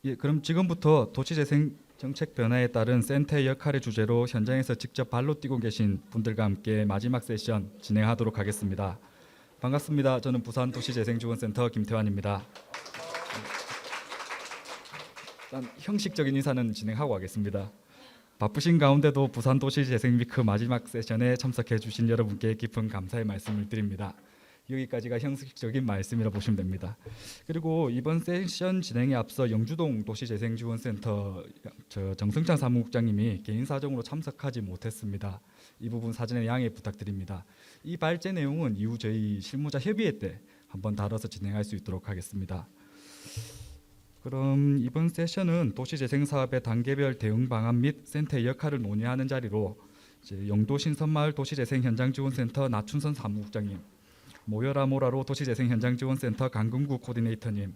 예, 그럼 지금부터 도시재생 정책 변화에 따른 센터의 역할의 주제로 현장에서 직접 발로 뛰고 계신 분들과 함께 마지막 세션 진행하도록 하겠습니다. 반갑습니다. 저는 부산 도시재생지원센터 김태환입니다. 일단 형식적인 인사는 진행하고 가겠습니다. 바쁘신 가운데도 부산 도시재생위크 마지막 세션에 참석해 주신 여러분께 깊은 감사의 말씀을 드립니다. 여기까지가 형식적인 말씀이라 보시면 됩니다. 그리고 이번 세션 진행에 앞서 영주동 도시재생지원센터 정승찬 사무국장님이 개인 사정으로 참석하지 못했습니다. 이 부분 사전에 양해 부탁드립니다. 이 발제 내용은 이후 저희 실무자 협의회 때 한번 다뤄서 진행할 수 있도록 하겠습니다. 그럼 이번 세션은 도시재생 사업의 단계별 대응 방안 및 센터의 역할을 논의하는 자리로 영도 신선마을 도시재생 현장지원센터 나춘선 사무국장님, 모여라 모라로 도시재생 현장지원센터 강금구 코디네이터님,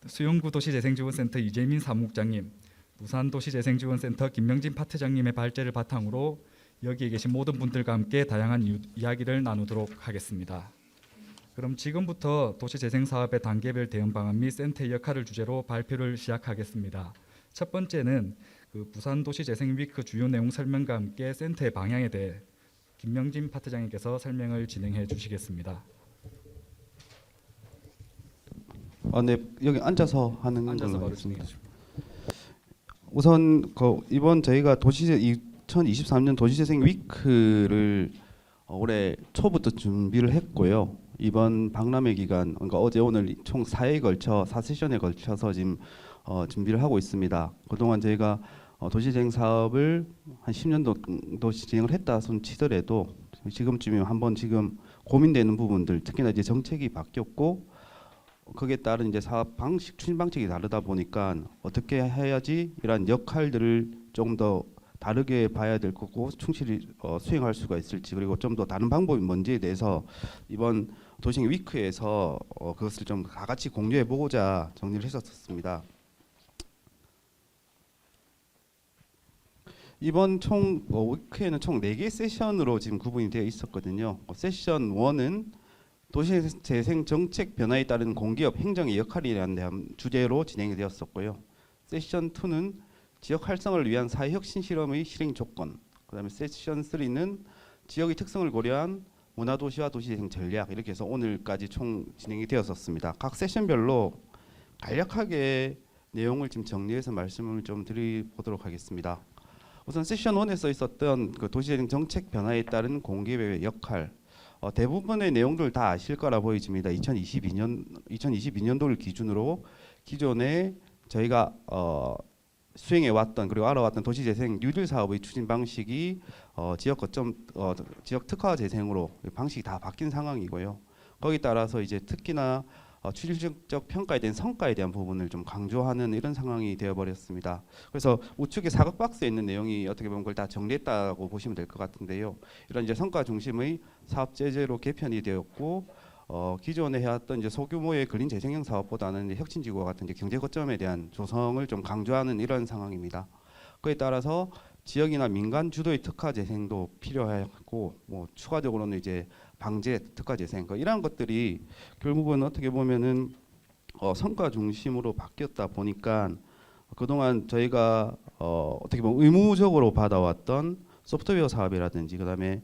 수영구 도시재생지원센터 이재민 사무국장님, 부산 도시재생지원센터 김명진 파트장님의 발제를 바탕으로 여기에 계신 모든 분들과 함께 다양한 이야기를 나누도록 하겠습니다. 그럼 지금부터 도시재생사업의 단계별 대응 방안 및 센터의 역할을 주제로 발표를 시작하겠습니다. 첫 번째는 부산 도시재생위크 주요 내용 설명과 함께 센터의 방향에 대해 김명진 파트장님께서 설명을 진행해 주시겠습니다. 네, 여기 앉아서 하는 앉아서 걸로 바로 하겠습니다. 진행해 우선 이번 저희가 2023년 도시재생 위크를 올해 초부터 준비를 했고요. 이번 박람회 기간, 그러니까 어제 오늘 총 4회에 걸쳐 4세션에 걸쳐서 지금 준비를 하고 있습니다. 그동안 저희가 도시재생 사업을 한 10년 정도 진행을 했다 손 치더라도 지금쯤이면 한번 지금 고민되는 부분들, 특히나 이제 정책이 바뀌었고 거기에 따른 이제 사업 방식, 추진 방식이 다르다 보니까 어떻게 해야지 이러한 역할들을 조금 더 다르게 봐야 될 거고 충실히 수행할 수가 있을지, 그리고 좀 더 다른 방법이 뭔지에 대해서 이번 도시재생 위크에서 그것을 좀 다 같이 공유해 보고자 정리를 했었습니다. 이번 총 위크에는 총 4개 세션으로 지금 구분이 되어 있었거든요. 세션 1은 도시재생 정책 변화에 따른 공기업 행정의 역할이라는 대한 주제로 진행이 되었었고요. 세션 2는 지역 활성화를 위한 사회혁신 실험의 실행 조건, 그다음에 세션 3는 지역의 특성을 고려한 문화도시와 도시재생 전략, 이렇게 해서 오늘까지 총 진행이 되었었습니다. 각 세션별로 간략하게 내용을 지금 정리해서 말씀을 좀 드려보도록 하겠습니다. 우선 세션 1에서 있었던 그 도시재생 정책 변화에 따른 공기업의 역할, 대부분의 내용들 다 아실 거라 보여집니다. 2022년도를 기준으로 기존에 저희가 수행해 왔던, 그리고 알아왔던 도시재생 뉴딜 사업의 추진 방식이 지역 거점 지역 특화 재생으로 방식이 다 바뀐 상황이고요. 거기에 따라서 이제 특히나 추진적 평가에 대한 성과에 대한 부분을 좀 강조하는 이런 상황이 되어버렸습니다. 그래서 우측에 사각 박스에 있는 내용이 어떻게 보면 그걸 다 정리했다고 보시면 될 것 같은데요. 이런 이제 성과 중심의 사업 제재로 개편이 되었고, 기존에 해왔던 이제 소규모의 그린 재생형 사업보다는 혁신지구와 같은 이제 경제 거점에 대한 조성을 좀 강조하는 이런 상황입니다. 그에 따라서 지역이나 민간 주도의 특화 재생도 필요하고, 뭐 추가적으로는 이제 방제 특화 재생, 이러한 것들이 결국은 어떻게 보면은 성과 중심으로 바뀌었다 보니까 그동안 저희가 어떻게 보면 의무적으로 받아왔던 소프트웨어 사업이라든지, 그다음에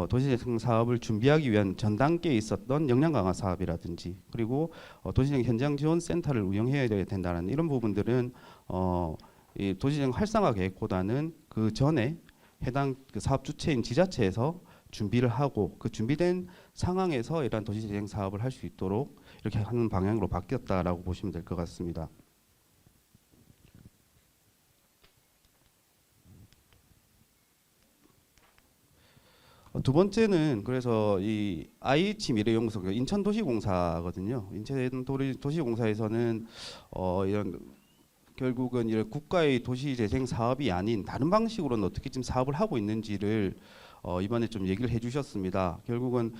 도시재생 사업을 준비하기 위한 전 단계에 있었던 역량 강화 사업이라든지, 그리고 도시재생 현장 지원 센터를 운영해야 된다는 이런 부분들은 이 도시재생 활성화 계획보다는 그 전에 해당 그 사업 주체인 지자체에서 준비를 하고 그 준비된 상황에서 이러한 도시재생 사업을 할 수 있도록 이렇게 하는 방향으로 바뀌었다라고 보시면 될 것 같습니다. 두 번째는 그래서 이 IH 미래연구소, 인천도시공사거든요. 인천도시공사에서는 이런 결국은 이런 국가의 도시재생 사업이 아닌 다른 방식으로는 어떻게 지금 사업을 하고 있는지를 이번에 좀 얘기를 해주셨습니다. 결국은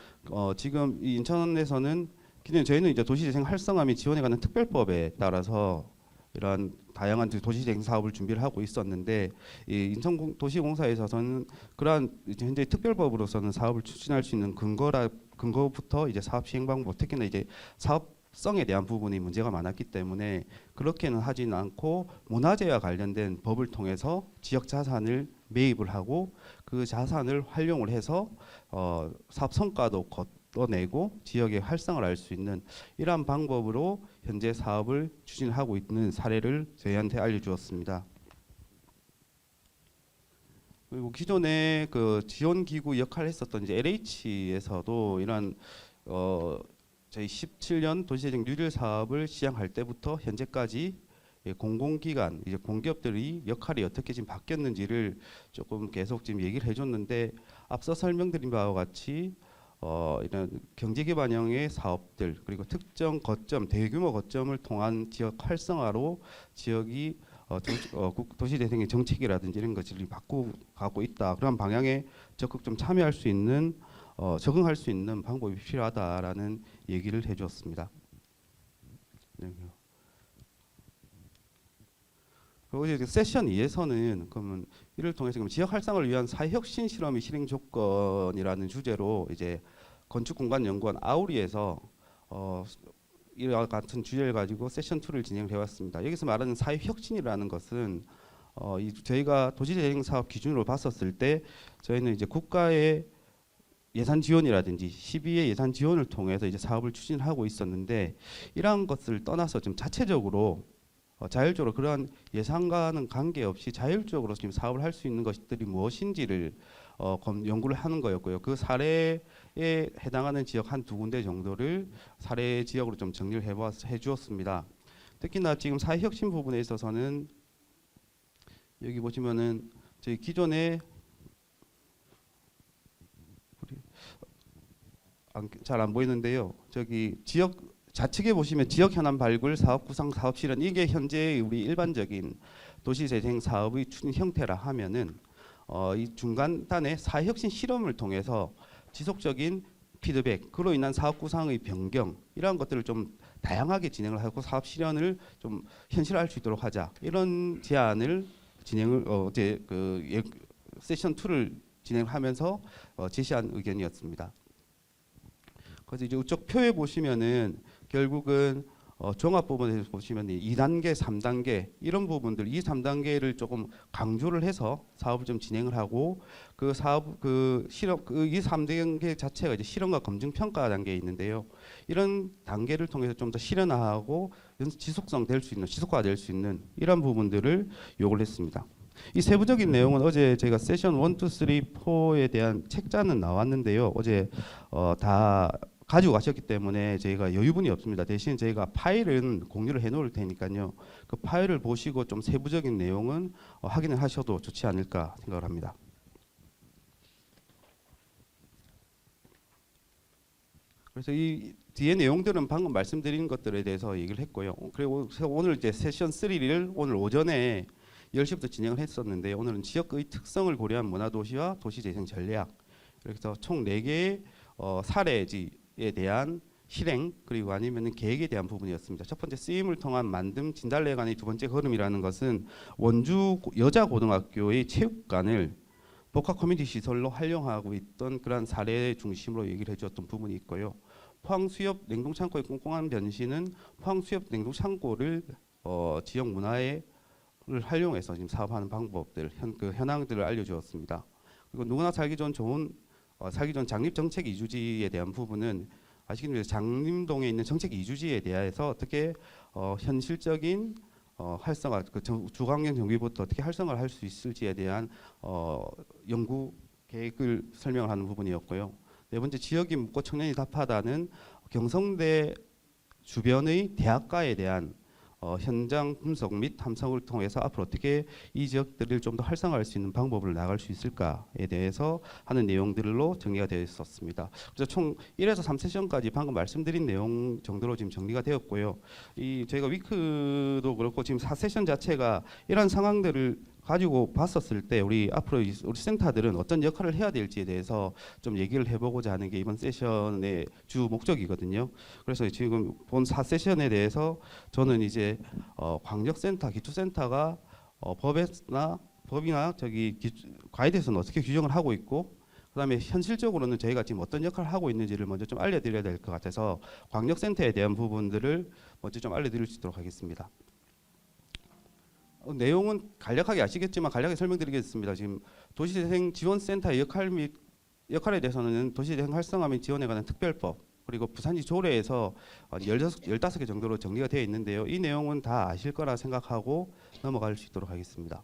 지금 이 인천에서는 기존에 저희는 이제 도시재생 활성화 및 지원에 관한 특별법에 따라서 이러한 다양한 도시재생 사업을 준비를 하고 있었는데, 이 인천도시공사에서는 그러한 이제 현재 특별법으로서는 사업을 추진할 수 있는 근거부터 이제 사업 시행 방법, 특히나 이제 사업 성에 대한 부분이 문제가 많았기 때문에 그렇게는 하지는 않고 문화재와 관련된 법을 통해서 지역 자산을 매입을 하고 그 자산을 활용을 해서 사업 성과도 걷어내고 지역의 활성화를 할 수 있는 이러한 방법으로 현재 사업을 추진하고 있는 사례를 저희한테 알려주었습니다. 그리고 기존에 그 지원 기구 역할을 했었던 이제 LH에서도 이런 저희 17년 도시재생 뉴딜 사업을 시행할 때부터 현재까지 공공기관 이제 공기업들이 역할이 어떻게 지금 바뀌었는지를 조금 계속 지금 얘기를 해줬는데 앞서 설명드린 바와 같이 이런 경제기반형의 사업들 그리고 특정 거점 대규모 거점을 통한 지역 활성화로 지역이 도시재생의 정책이라든지 이런 것들을 바꾸고 있다. 그런 방향에 적극 좀 참여할 수 있는 적응할 수 있는 방법이 필요하다라는 얘기를 해주었습니다. 네. 그리고 이제 세션 2에서는 그러면 이를 통해서 지역 활성화를 위한 사회혁신 실험의 실행 조건이라는 주제로 이제 건축공간연구원 아우리에서 이와 같은 주제를 가지고 세션 2를 진행을 해왔습니다. 여기서 말하는 사회혁신이라는 것은 저희가 도시재생 사업 기준으로 봤었을 때 저희는 이제 국가의 예산 지원이라든지 시비의 예산 지원을 통해서 이제 사업을 추진하고 있었는데 이러한 것을 떠나서 좀 자체적으로 자율적으로 그러한 예산과는 관계없이 자율적으로 지금 사업을 할 수 있는 것들이 무엇인지를 연구를 하는 거였고요. 그 사례에 해당하는 지역 한 두 군데 정도를 사례 지역으로 좀 정리를 해주었습니다. 특히나 지금 사회혁신 부분에 있어서는 여기 보시면은 저희 기존에 잘 안 보이는데요. 저기 지역 좌측에 보시면 지역 현안 발굴, 사업 구상, 사업 실현 이게 현재 우리 일반적인 도시재생 사업의 추진 형태라 하면은 이 중간단에 사회혁신 실험을 통해서 지속적인 피드백, 그로 인한 사업 구상의 변경 이러한 것들을 좀 다양하게 진행을 하고 사업 실현을 좀 현실화할 수 있도록 하자 이런 제안을 진행을 어제 세션 2를 진행하면서 제시한 의견이었습니다. 그래서 이제 이쪽 표에 보시면은 결국은 종합 부분에서 보시면 2단계, 3단계 이런 부분들, 이 3단계를 조금 강조를 해서 사업을 좀 진행을 하고 그 사업 실험 이 3단계 자체가 이제 실험과 검증 평가 단계에 있는데요. 이런 단계를 통해서 좀 더 실현화하고 지속화될 수 있는 이런 부분들을 요구를 했습니다. 이 세부적인 내용은 어제 제가 세션 1, 2, 3, 4에 대한 책자는 나왔는데요. 어제 다 가지고 가셨기 때문에 저희가 여유분이 없습니다. 대신 저희가 파일은 공유를 해놓을 테니까요. 그 파일을 보시고 좀 세부적인 내용은 확인을 하셔도 좋지 않을까 생각을 합니다. 그래서 이 뒤에 내용들은 방금 말씀드린 것들에 대해서 얘기를 했고요. 그리고 오늘 이제 세션 3를 오늘 오전에 10시부터 진행을 했었는데 오늘은 지역의 특성을 고려한 문화도시와 도시재생 전략 그래서 총 4개의 사례지에 대한 실행 그리고 아니면 계획에 대한 부분이었습니다. 첫 번째 쓰임을 통한 만듦 진달래관의 두 번째 걸음이라는 것은 원주 여자고등학교의 체육관을 복합 커뮤니티 시설로 활용하고 있던 그런 사례 중심으로 얘기를 해주었던 부분이 있고요. 포항수협 냉동창고의 꼼꼼한 변신은 포항수협 냉동창고를 지역 문화에 활용해서 지금 사업하는 방법들, 현황들을 알려주었습니다. 그리고 누구나 살기 좋은 장립 정책 이주지에 대한 부분은 아시겠지만 장림동에 있는 정책 이주지에 대해서 어떻게 현실적인 활성화, 주거환경 정비부터 어떻게 활성화를 할 수 있을지에 대한 연구 계획을 설명을 하는 부분이었고요. 네 번째 지역이 묻고 청년이 답하다는 경성대 주변의 대학가에 대한 현장 분석 및 탐색을 통해서 앞으로 어떻게 이 지역들을 좀 더 활성화할 수 있는 방법을 나갈 수 있을까에 대해서 하는 내용들로 정리가 되어 있었습니다. 그래서 총 1에서 3세션까지 방금 말씀드린 내용 정도로 지금 정리가 되었고요. 저희가 위크도 그렇고 지금 4세션 자체가 이런 상황들을 가지고 봤었을 때 우리 앞으로 우리 센터들은 어떤 역할을 해야 될지에 대해서 좀 얘기를 해보고자 하는 게 이번 세션의 주 목적이거든요. 그래서 지금 본 4세션에 대해서 저는 이제 광역센터, 기초센터가 법이나 가이드에서는 어떻게 규정을 하고 있고 그다음에 현실적으로는 저희가 지금 어떤 역할을 하고 있는지를 먼저 좀 알려드려야 될 것 같아서 광역센터에 대한 부분들을 먼저 좀 알려드릴 수 있도록 하겠습니다. 내용은 간략하게 아시겠지만 간략하게 설명드리겠습니다. 지금 도시재생 지원센터의 역할에 대해서는 도시재생 활성화 및 지원에 관한 특별법 그리고 부산시 조례에서 15개 정도로 정리가 되어 있는데요. 이 내용은 다 아실 거라 생각하고 넘어갈 수 있도록 하겠습니다.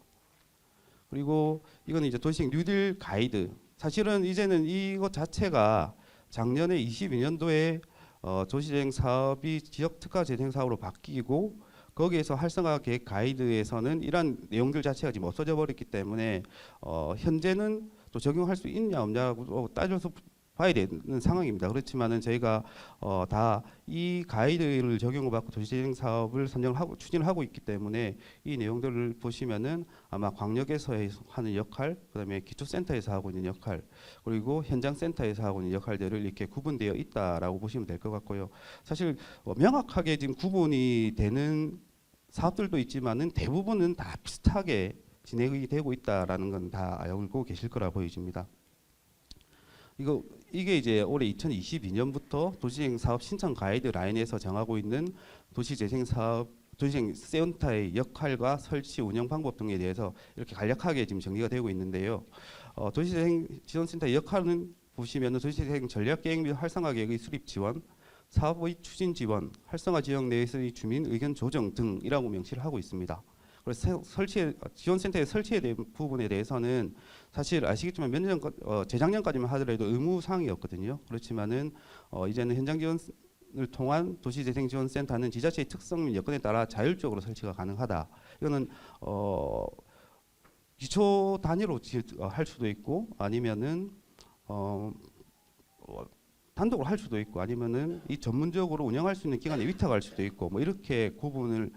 그리고 이거는 이제 도시재생 뉴딜 가이드. 사실은 이제는 이것 자체가 작년에 22년도에 도시재생 사업이 지역 특화 재생 사업으로 바뀌고 거기에서 활성화 계획 가이드에서는 이러한 내용들 자체가 지금 없어져 버렸기 때문에 현재는 또 적용할 수 있냐 없냐고 따져서 봐야 되는 상황입니다. 그렇지만은 저희가 다 이 가이드를 적용을 받고 도시재생 사업을 선정하고 추진을 하고 있기 때문에 이 내용들을 보시면은 아마 광역에서 하는 역할, 그다음에 기초센터에서 하고 있는 역할, 그리고 현장센터에서 하고 있는 역할들을 이렇게 구분되어 있다라고 보시면 될 것 같고요. 사실 명확하게 지금 구분이 되는 사업들도 있지만은 대부분은 다 비슷하게 진행이 되고 있다라는 건 다 알고 계실 거라 보여집니다. 이게 이제 올해 2022년부터 도시재생 사업 신청 가이드라인에서 정하고 있는 도시재생 센터의 역할과 설치 운영 방법 등에 대해서 이렇게 간략하게 지금 정리가 되고 있는데요. 도시재생 지원센터의 역할은 보시면은 도시재생 전략계획 및 활성화 계획의 수립 지원, 사업의 추진 지원, 활성화 지역 내에서의 주민 의견 조정 등이라고 명시를 하고 있습니다. 그래서 지원센터의 설치에 대한 부분에 대해서는 사실 아시겠지만 몇 년 재작년까지만 하더라도 의무 사항이었거든요. 그렇지만은 이제는 현장 지원을 통한 도시재생지원센터는 지자체의 특성 및 여건에 따라 자율적으로 설치가 가능하다. 이거는 기초 단위로 할 수도 있고 아니면은 단독으로 할 수도 있고 아니면은 이 전문적으로 운영할 수 있는 기관에 위탁할 수도 있고 뭐 이렇게 구분을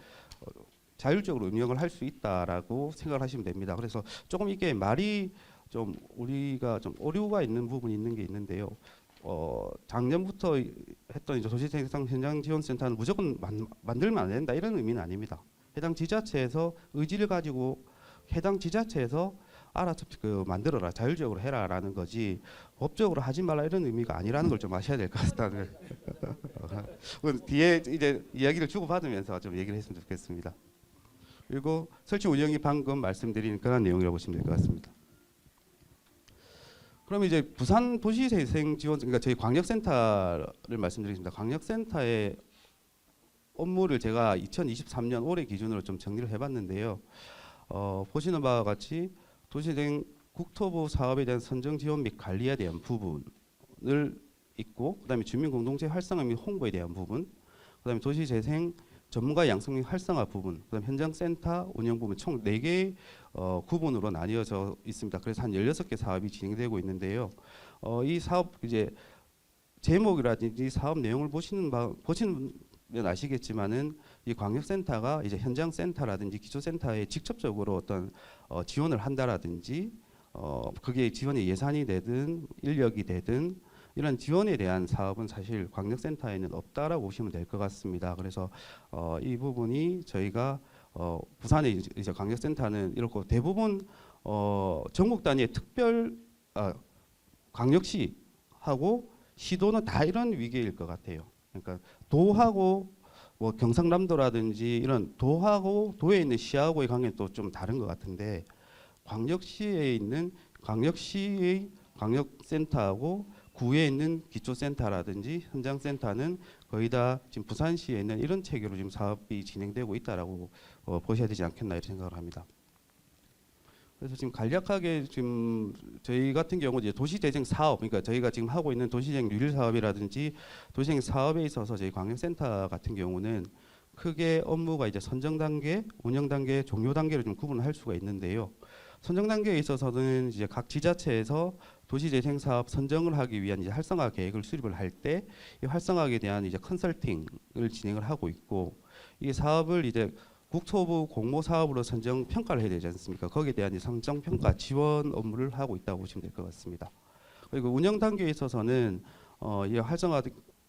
자율적으로 운영을 할 수 있다라고 생각을 하시면 됩니다. 그래서 조금 이게 말이 좀 우리가 좀 오류가 있는 부분이 있는 게 있는데요. 작년부터 했던 이제 도시재생 현장지원센터는 무조건 만들면 안 된다 이런 의미는 아닙니다. 해당 지자체에서 의지를 가지고 해당 지자체에서 알아서 만들어라 자율적으로 해라라는 거지 법적으로 하지 말라 이런 의미가 아니라는 걸 좀 아셔야 될 것 같다는 뒤에 이제 이야기를 주고받으면서 좀 얘기를 했으면 좋겠습니다. 그리고 설치 운영이 방금 말씀드린 그런 내용이라고 보시면 될 것 같습니다. 그럼 이제 부산 도시재생 지원 그러니까 저희 광역센터를 말씀드리겠습니다. 광역센터의 업무를 제가 2023년 올해 기준으로 좀 정리를 해봤는데요. 보시는 바와 같이 도시재생 국토부 사업에 대한 선정 지원 및 관리에 대한 부분을 있고, 그다음에 주민 공동체 활성화 및 홍보에 대한 부분, 그다음에 도시재생 전문가 양성 및 활성화 부분, 그다음 현장센터 운영 부분 총 4개의 구분으로 나뉘어져 있습니다. 그래서 한 16개 사업이 진행되고 있는데요. 이 사업 이제 제목이라든지 사업 내용을 보시면 아시겠지만은 이 광역센터가 이제 현장센터라든지 기초센터에 직접적으로 어떤 지원을 한다라든지 그게 지원의 예산이 되든 인력이 되든 이런 지원에 대한 사업은 사실 광역센터에는 없다라고 보시면 될 것 같습니다. 그래서 이 부분이 저희가 부산의 이제 광역센터는 이렇고 대부분 전국 단위의 광역시하고 시도는 다 이런 위기일 것 같아요. 그러니까 도하고 뭐 경상남도라든지 이런 도하고 도에 있는 시하고의 관계는 또 좀 다른 것 같은데 광역시에 있는 광역시의 광역센터하고 구에 있는 기초센터라든지 현장센터는 거의 다 지금 부산시에 있는 이런 체계로 지금 사업이 진행되고 있다라고 보셔야 되지 않겠나 이렇게 생각을 합니다. 그래서 지금 간략하게 지금 저희 같은 경우 이제 도시재생 사업, 그러니까 저희가 지금 하고 있는 도시재생 뉴딜 사업이라든지 도시재생 사업에 있어서 저희 광역센터 같은 경우는 크게 업무가 이제 선정 단계, 운영 단계, 종료 단계를 좀 구분할 수가 있는데요. 선정 단계에 있어서는 이제 각 지자체에서 도시재생 사업 선정을 하기 위한 이제 활성화 계획을 수립을 할 때 이 활성화에 대한 이제 컨설팅을 진행을 하고 있고 이 사업을 이제 국토부 공모 사업으로 선정 평가를 해야 되지 않습니까? 거기에 대한 이제 선정 평가 지원 업무를 하고 있다고 보시면 될 것 같습니다. 그리고 운영 단계에 있어서는 이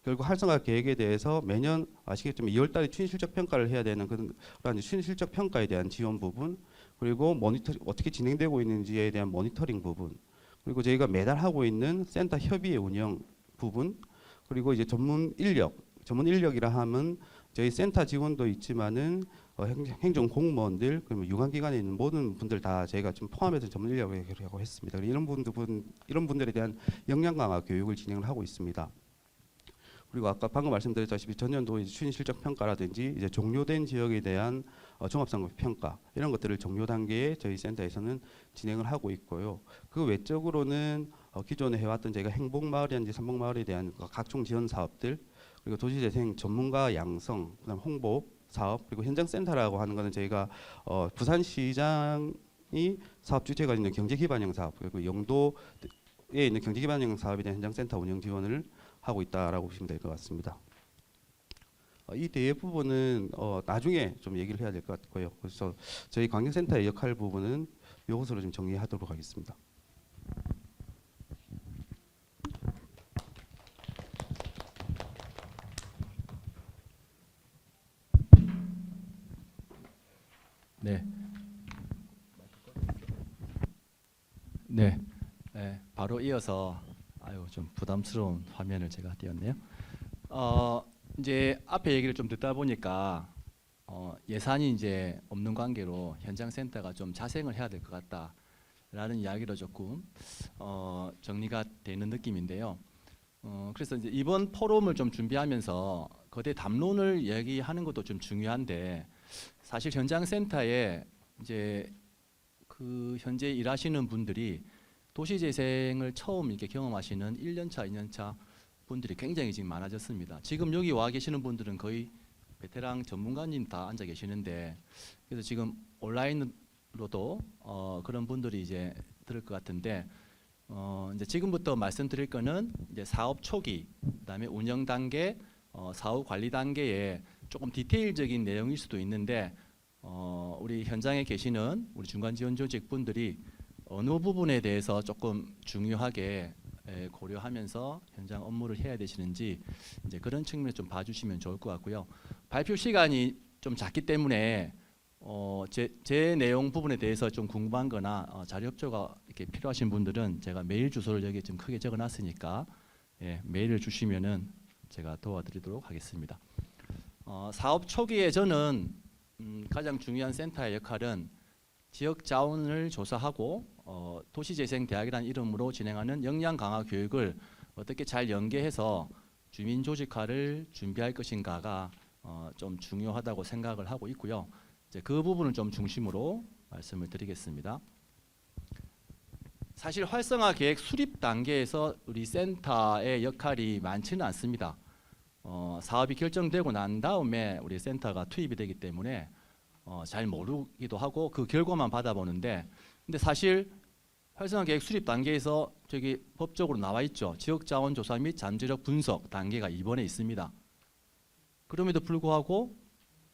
결국 활성화 계획에 대해서 매년 아시겠지만 2월달에 추진 실적 평가를 해야 되는 그런 추진 실적 평가에 대한 지원 부분, 그리고 어떻게 진행되고 있는지에 대한 모니터링 부분, 그리고 저희가 매달 하고 있는 센터 협의회 운영 부분, 그리고 이제 전문 인력이라 하면 저희 센터 직원도 있지만은 행정 공무원들, 그리고 유관기관에 있는 모든 분들 다 저희가 좀 포함해서 전문 인력이라고 했습니다. 이런 분들에 대한 역량 강화 교육을 진행을 하고 있습니다. 그리고 아까 방금 말씀드렸다시피 전년도 추진 실적 평가라든지 이제 종료된 지역에 대한 종합상급 평가 이런 것들을 종료 단계에 저희 센터에서는 진행을 하고 있고요. 그 외적으로는 기존에 해왔던 저희가 행복마을이라든지 삼복마을에 대한 각종 지원 사업들, 그리고 도시재생 전문가 양성, 그다음 홍보 사업, 그리고 현장센터라고 하는 것은 저희가 부산시장이 사업 주체가 있는 경제기반형 사업, 그리고 영도에 있는 경제기반형 사업에 대한 현장센터 운영 지원을 하고 있다라고 보시면 될 것 같습니다. 이 대외 부분은 나중에 좀 얘기를 해야 될 것 같고요. 그래서 저희 관경센터의 역할 부분은 이것으로 좀 정리하도록 하겠습니다. 네. 네. 네. 바로 이어서 좀 부담스러운 화면을 제가 띄웠네요. 이제 앞에 얘기를 좀 듣다 보니까 예산이 이제 없는 관계로 현장 센터가 좀 자생을 해야 될 것 같다라는 이야기로 조금 정리가 되는 느낌인데요. 그래서 이제 이번 포럼을 좀 준비하면서 거대 담론을 얘기하는 것도 좀 중요한데, 사실 현장 센터에 이제 그 현재 일하시는 분들이 도시재생을 처음 이렇게 경험하시는 1년차, 2년차 분들이 굉장히 지금 많아졌습니다. 지금 여기 와 계시는 분들은 거의 베테랑 전문가님 다 앉아 계시는데, 그래서 지금 온라인으로도 그런 분들이 이제 들을 것 같은데, 이제 지금부터 말씀드릴 거는 이제 사업 초기, 그다음에 운영 단계, 사후 관리 단계에 조금 디테일적인 내용일 수도 있는데, 우리 현장에 계시는 우리 중간 지원 조직 분들이 어느 부분에 대해서 조금 중요하게 고려하면서 현장 업무를 해야 되시는지 이제 그런 측면을 좀 봐주시면 좋을 것 같고요. 발표 시간이 좀 작기 때문에 제 내용 부분에 대해서 좀 궁금한거나 자료 협조가 이렇게 필요하신 분들은 제가 메일 주소를 여기 좀 크게 적어놨으니까 메일을 주시면은 제가 도와드리도록 하겠습니다. 사업 초기에 저는 가장 중요한 센터의 역할은 지역 자원을 조사하고 도시재생대학이라는 이름으로 진행하는 역량 강화 교육을 어떻게 잘 연계해서 주민 조직화를 준비할 것인가가 좀 중요하다고 생각을 하고 있고요. 이제 그 부분을 좀 중심으로 말씀을 드리겠습니다. 사실 활성화 계획 수립 단계에서 우리 센터의 역할이 많지는 않습니다. 사업이 결정되고 난 다음에 우리 센터가 투입이 되기 때문에 잘 모르기도 하고 그 결과만 받아보는데, 근데 사실 활성화 계획 수립 단계에서 저기 법적으로 나와 있죠. 지역 자원 조사 및 잠재력 분석 단계가 이번에 있습니다. 그럼에도 불구하고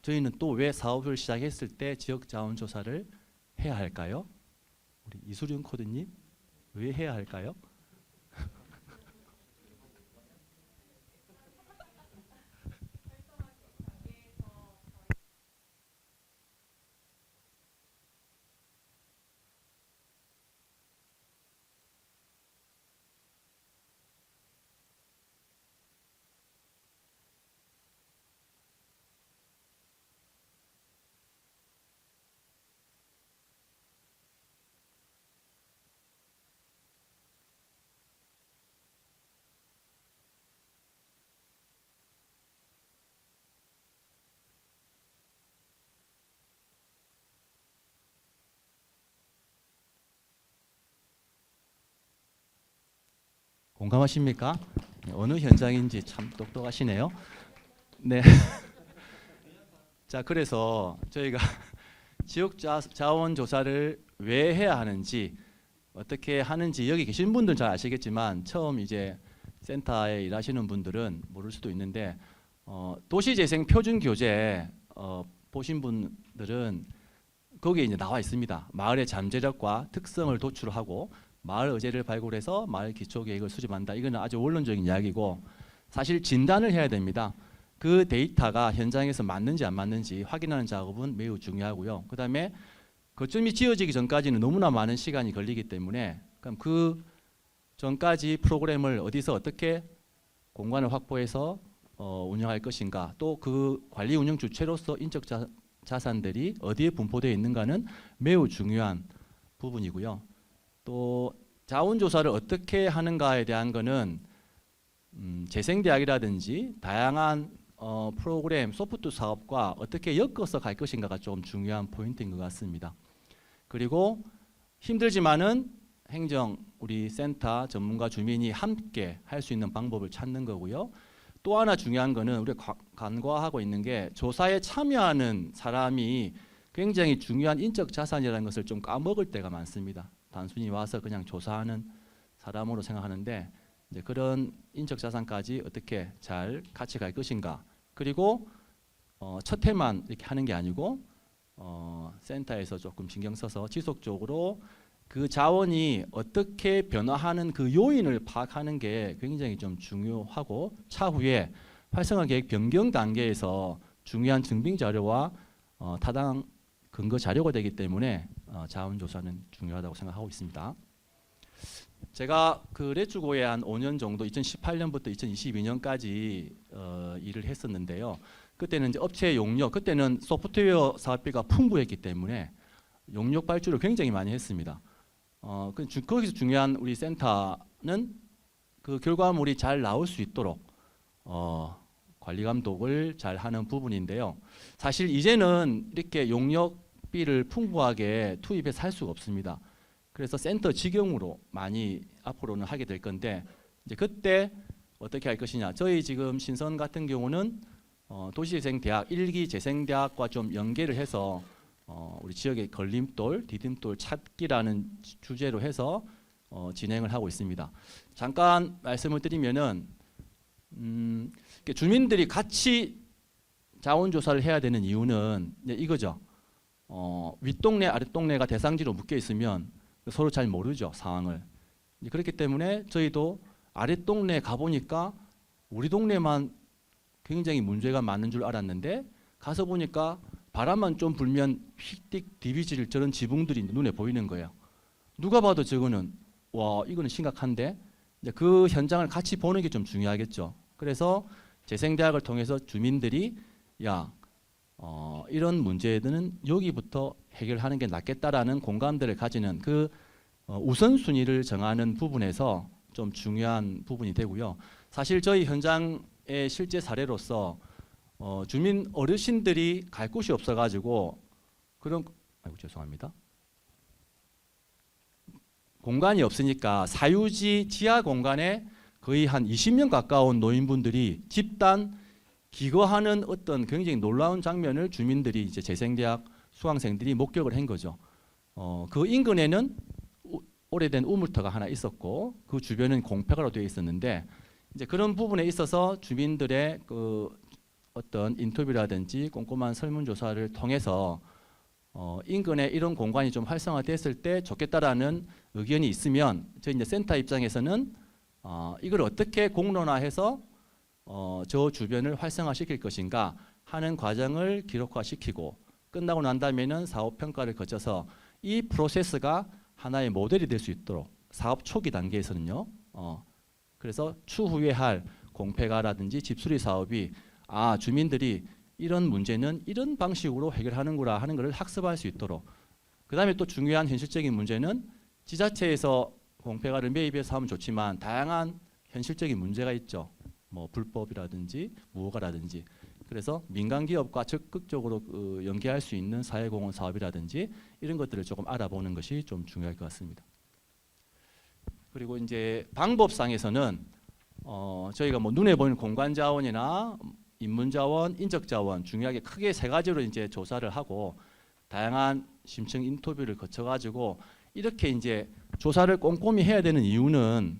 저희는 또 왜 사업을 시작했을 때 지역 자원 조사를 해야 할까요? 우리 이수륜 코드님, 왜 해야 할까요? 공감하십니까? 어느 현장인지 참 똑똑하시네요. 네. 자, 그래서 저희가 지역 자원 조사를 왜 해야 하는지, 어떻게 하는지 여기 계신 분들은 잘 아시겠지만 처음 이제 센터에 일하시는 분들은 모를 수도 있는데, 도시재생 표준 교재 보신 분들은 거기에 이제 나와 있습니다. 마을의 잠재력과 특성을 도출하고 마을 의제를 발굴해서 마을 기초계획을 수립한다. 이거는 아주 원론적인 이야기고, 사실 진단을 해야 됩니다. 그 데이터가 현장에서 맞는지 안 맞는지 확인하는 작업은 매우 중요하고요. 그 다음에 거점이 지어지기 전까지는 너무나 많은 시간이 걸리기 때문에 그럼 그 전까지 프로그램을 어디서 어떻게 공간을 확보해서 운영할 것인가, 또 그 관리 운영 주체로서 인적 자산들이 어디에 분포되어 있는가는 매우 중요한 부분이고요. 또 자원조사를 어떻게 하는가에 대한 거는 재생대학이라든지 다양한 프로그램, 소프트 사업과 어떻게 엮어서 갈 것인가가 좀 중요한 포인트인 것 같습니다. 그리고 힘들지만은 행정, 우리 센터 전문가 주민이 함께 할 수 있는 방법을 찾는 거고요. 또 하나 중요한 거는 우리가 간과하고 있는 게 조사에 참여하는 사람이 굉장히 중요한 인적 자산이라는 것을 좀 까먹을 때가 많습니다. 단순히 와서 그냥 조사하는 사람으로 생각하는데 이제 그런 인적 자산까지 어떻게 잘 같이 갈 것인가. 그리고 첫 해만 이렇게 하는 게 아니고 센터에서 조금 신경 써서 지속적으로 그 자원이 어떻게 변화하는 그 요인을 파악하는 게 굉장히 좀 중요하고, 차후에 활성화 계획 변경 단계에서 중요한 증빙 자료와 타당 근거 자료가 되기 때문에 자원 조사는 중요하다고 생각하고 있습니다. 제가 그 레츠고에 한 5년 정도 2018년부터 2022년까지 일을 했었는데요. 그때는 이제 업체 용역, 그때는 소프트웨어 사업비가 풍부했기 때문에 용역 발주를 굉장히 많이 했습니다. 거기서 중요한 우리 센터는 그 결과물이 잘 나올 수 있도록 관리 감독을 잘 하는 부분인데요. 사실 이제는 이렇게 용역비를 풍부하게 투입해서 할 수가 없습니다. 그래서 센터 직영으로 많이 앞으로는 하게 될 건데, 이제 그때 어떻게 할 것이냐. 저희 지금 신선 같은 경우는 도시재생대학 1기 재생대학과 좀 연계를 해서 우리 지역의 걸림돌, 디딤돌 찾기라는 주제로 해서 진행을 하고 있습니다. 잠깐 말씀을 드리면은 주민들이 같이 자원조사를 해야 되는 이유는 이거죠. 윗동네, 아랫동네가 대상지로 묶여 있으면 서로 잘 모르죠, 상황을. 그렇기 때문에 저희도 아랫동네 가보니까 우리 동네만 굉장히 문제가 많은 줄 알았는데 가서 보니까 바람만 좀 불면 휙띡 디비질 저런 지붕들이 눈에 보이는 거예요. 누가 봐도 저거는 와, 이거는 심각한데, 이제 그 현장을 같이 보는 게 좀 중요하겠죠. 그래서 재생대학을 통해서 주민들이 이런 문제들은 여기부터 해결하는 게 낫겠다라는 공감대를 가지는 그 우선순위를 정하는 부분에서 좀 중요한 부분이 되고요. 사실 저희 현장의 실제 사례로서 주민 어르신들이 갈 곳이 없어가지고 죄송합니다. 공간이 없으니까 사유지 지하 공간에 거의 한 20명 가까운 노인분들이 집단 기거하는 어떤 굉장히 놀라운 장면을 주민들이 이제 재생대학 수강생들이 목격을 한 거죠. 그 인근에는 오래된 우물터가 하나 있었고 그 주변은 공폐가로 되어 있었는데, 이제 그런 부분에 있어서 주민들의 그 어떤 인터뷰라든지 꼼꼼한 설문조사를 통해서 인근에 이런 공간이 좀 활성화됐을 때 좋겠다라는 의견이 있으면 저희 이제 센터 입장에서는 이걸 어떻게 공론화해서 저 주변을 활성화시킬 것인가 하는 과정을 기록화시키고, 끝나고 난 다음에는 사업 평가를 거쳐서 이 프로세스가 하나의 모델이 될 수 있도록 사업 초기 단계에서는요. 그래서 추후에 할 공폐가라든지 집수리 사업이 주민들이 이런 문제는 이런 방식으로 해결하는구나 하는 것을 학습할 수 있도록, 그 다음에 또 중요한 현실적인 문제는 지자체에서 공폐가를 매입해서 하면 좋지만 다양한 현실적인 문제가 있죠. 뭐 불법이라든지 무허가라든지. 그래서 민간 기업과 적극적으로 연계할 수 있는 사회공헌 사업이라든지 이런 것들을 조금 알아보는 것이 좀 중요할 것 같습니다. 그리고 이제 방법상에서는 저희가 뭐 눈에 보이는 공간 자원이나 인문 자원, 인적 자원 중요하게 크게 세 가지로 이제 조사를 하고 다양한 심층 인터뷰를 거쳐 가지고 이렇게 이제 조사를 꼼꼼히 해야 되는 이유는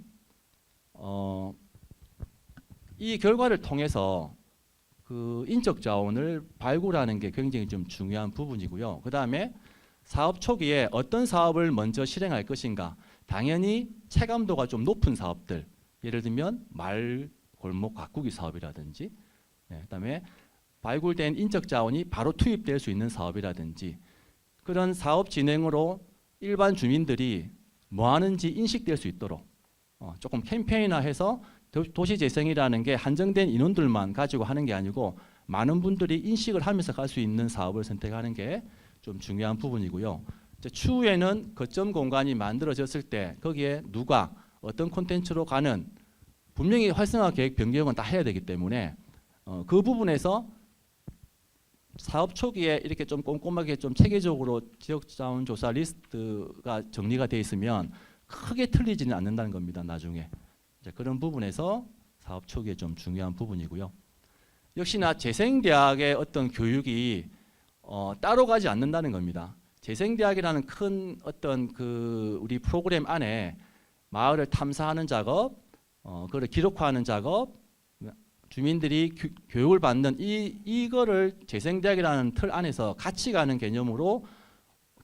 이 결과를 통해서 그 인적 자원을 발굴하는 게 굉장히 좀 중요한 부분이고요. 그 다음에 사업 초기에 어떤 사업을 먼저 실행할 것인가. 당연히 체감도가 좀 높은 사업들, 예를 들면 마을 골목 가꾸기 사업이라든지, 그다음에 발굴된 인적 자원이 바로 투입될 수 있는 사업이라든지, 그런 사업 진행으로 일반 주민들이 뭐 하는지 인식될 수 있도록 조금 캠페인화해서 도시재생이라는 게 한정된 인원들만 가지고 하는 게 아니고 많은 분들이 인식을 하면서 갈 수 있는 사업을 선택하는 게 좀 중요한 부분이고요. 이제 추후에는 거점 공간이 만들어졌을 때 거기에 누가 어떤 콘텐츠로 가는 분명히 활성화 계획 변경은 다 해야 되기 때문에 그 부분에서 사업 초기에 이렇게 좀 꼼꼼하게 좀 체계적으로 지역자원조사 리스트가 정리가 돼 있으면 크게 틀리지는 않는다는 겁니다. 나중에 이제 그런 부분에서 사업 초기에 좀 중요한 부분이고요. 역시나 재생대학의 어떤 교육이 따로 가지 않는다는 겁니다. 재생대학이라는 큰 어떤 그 우리 프로그램 안에 마을을 탐사하는 작업, 그걸 기록화하는 작업, 주민들이 교육을 받는 이거를 재생대학이라는 틀 안에서 같이 가는 개념으로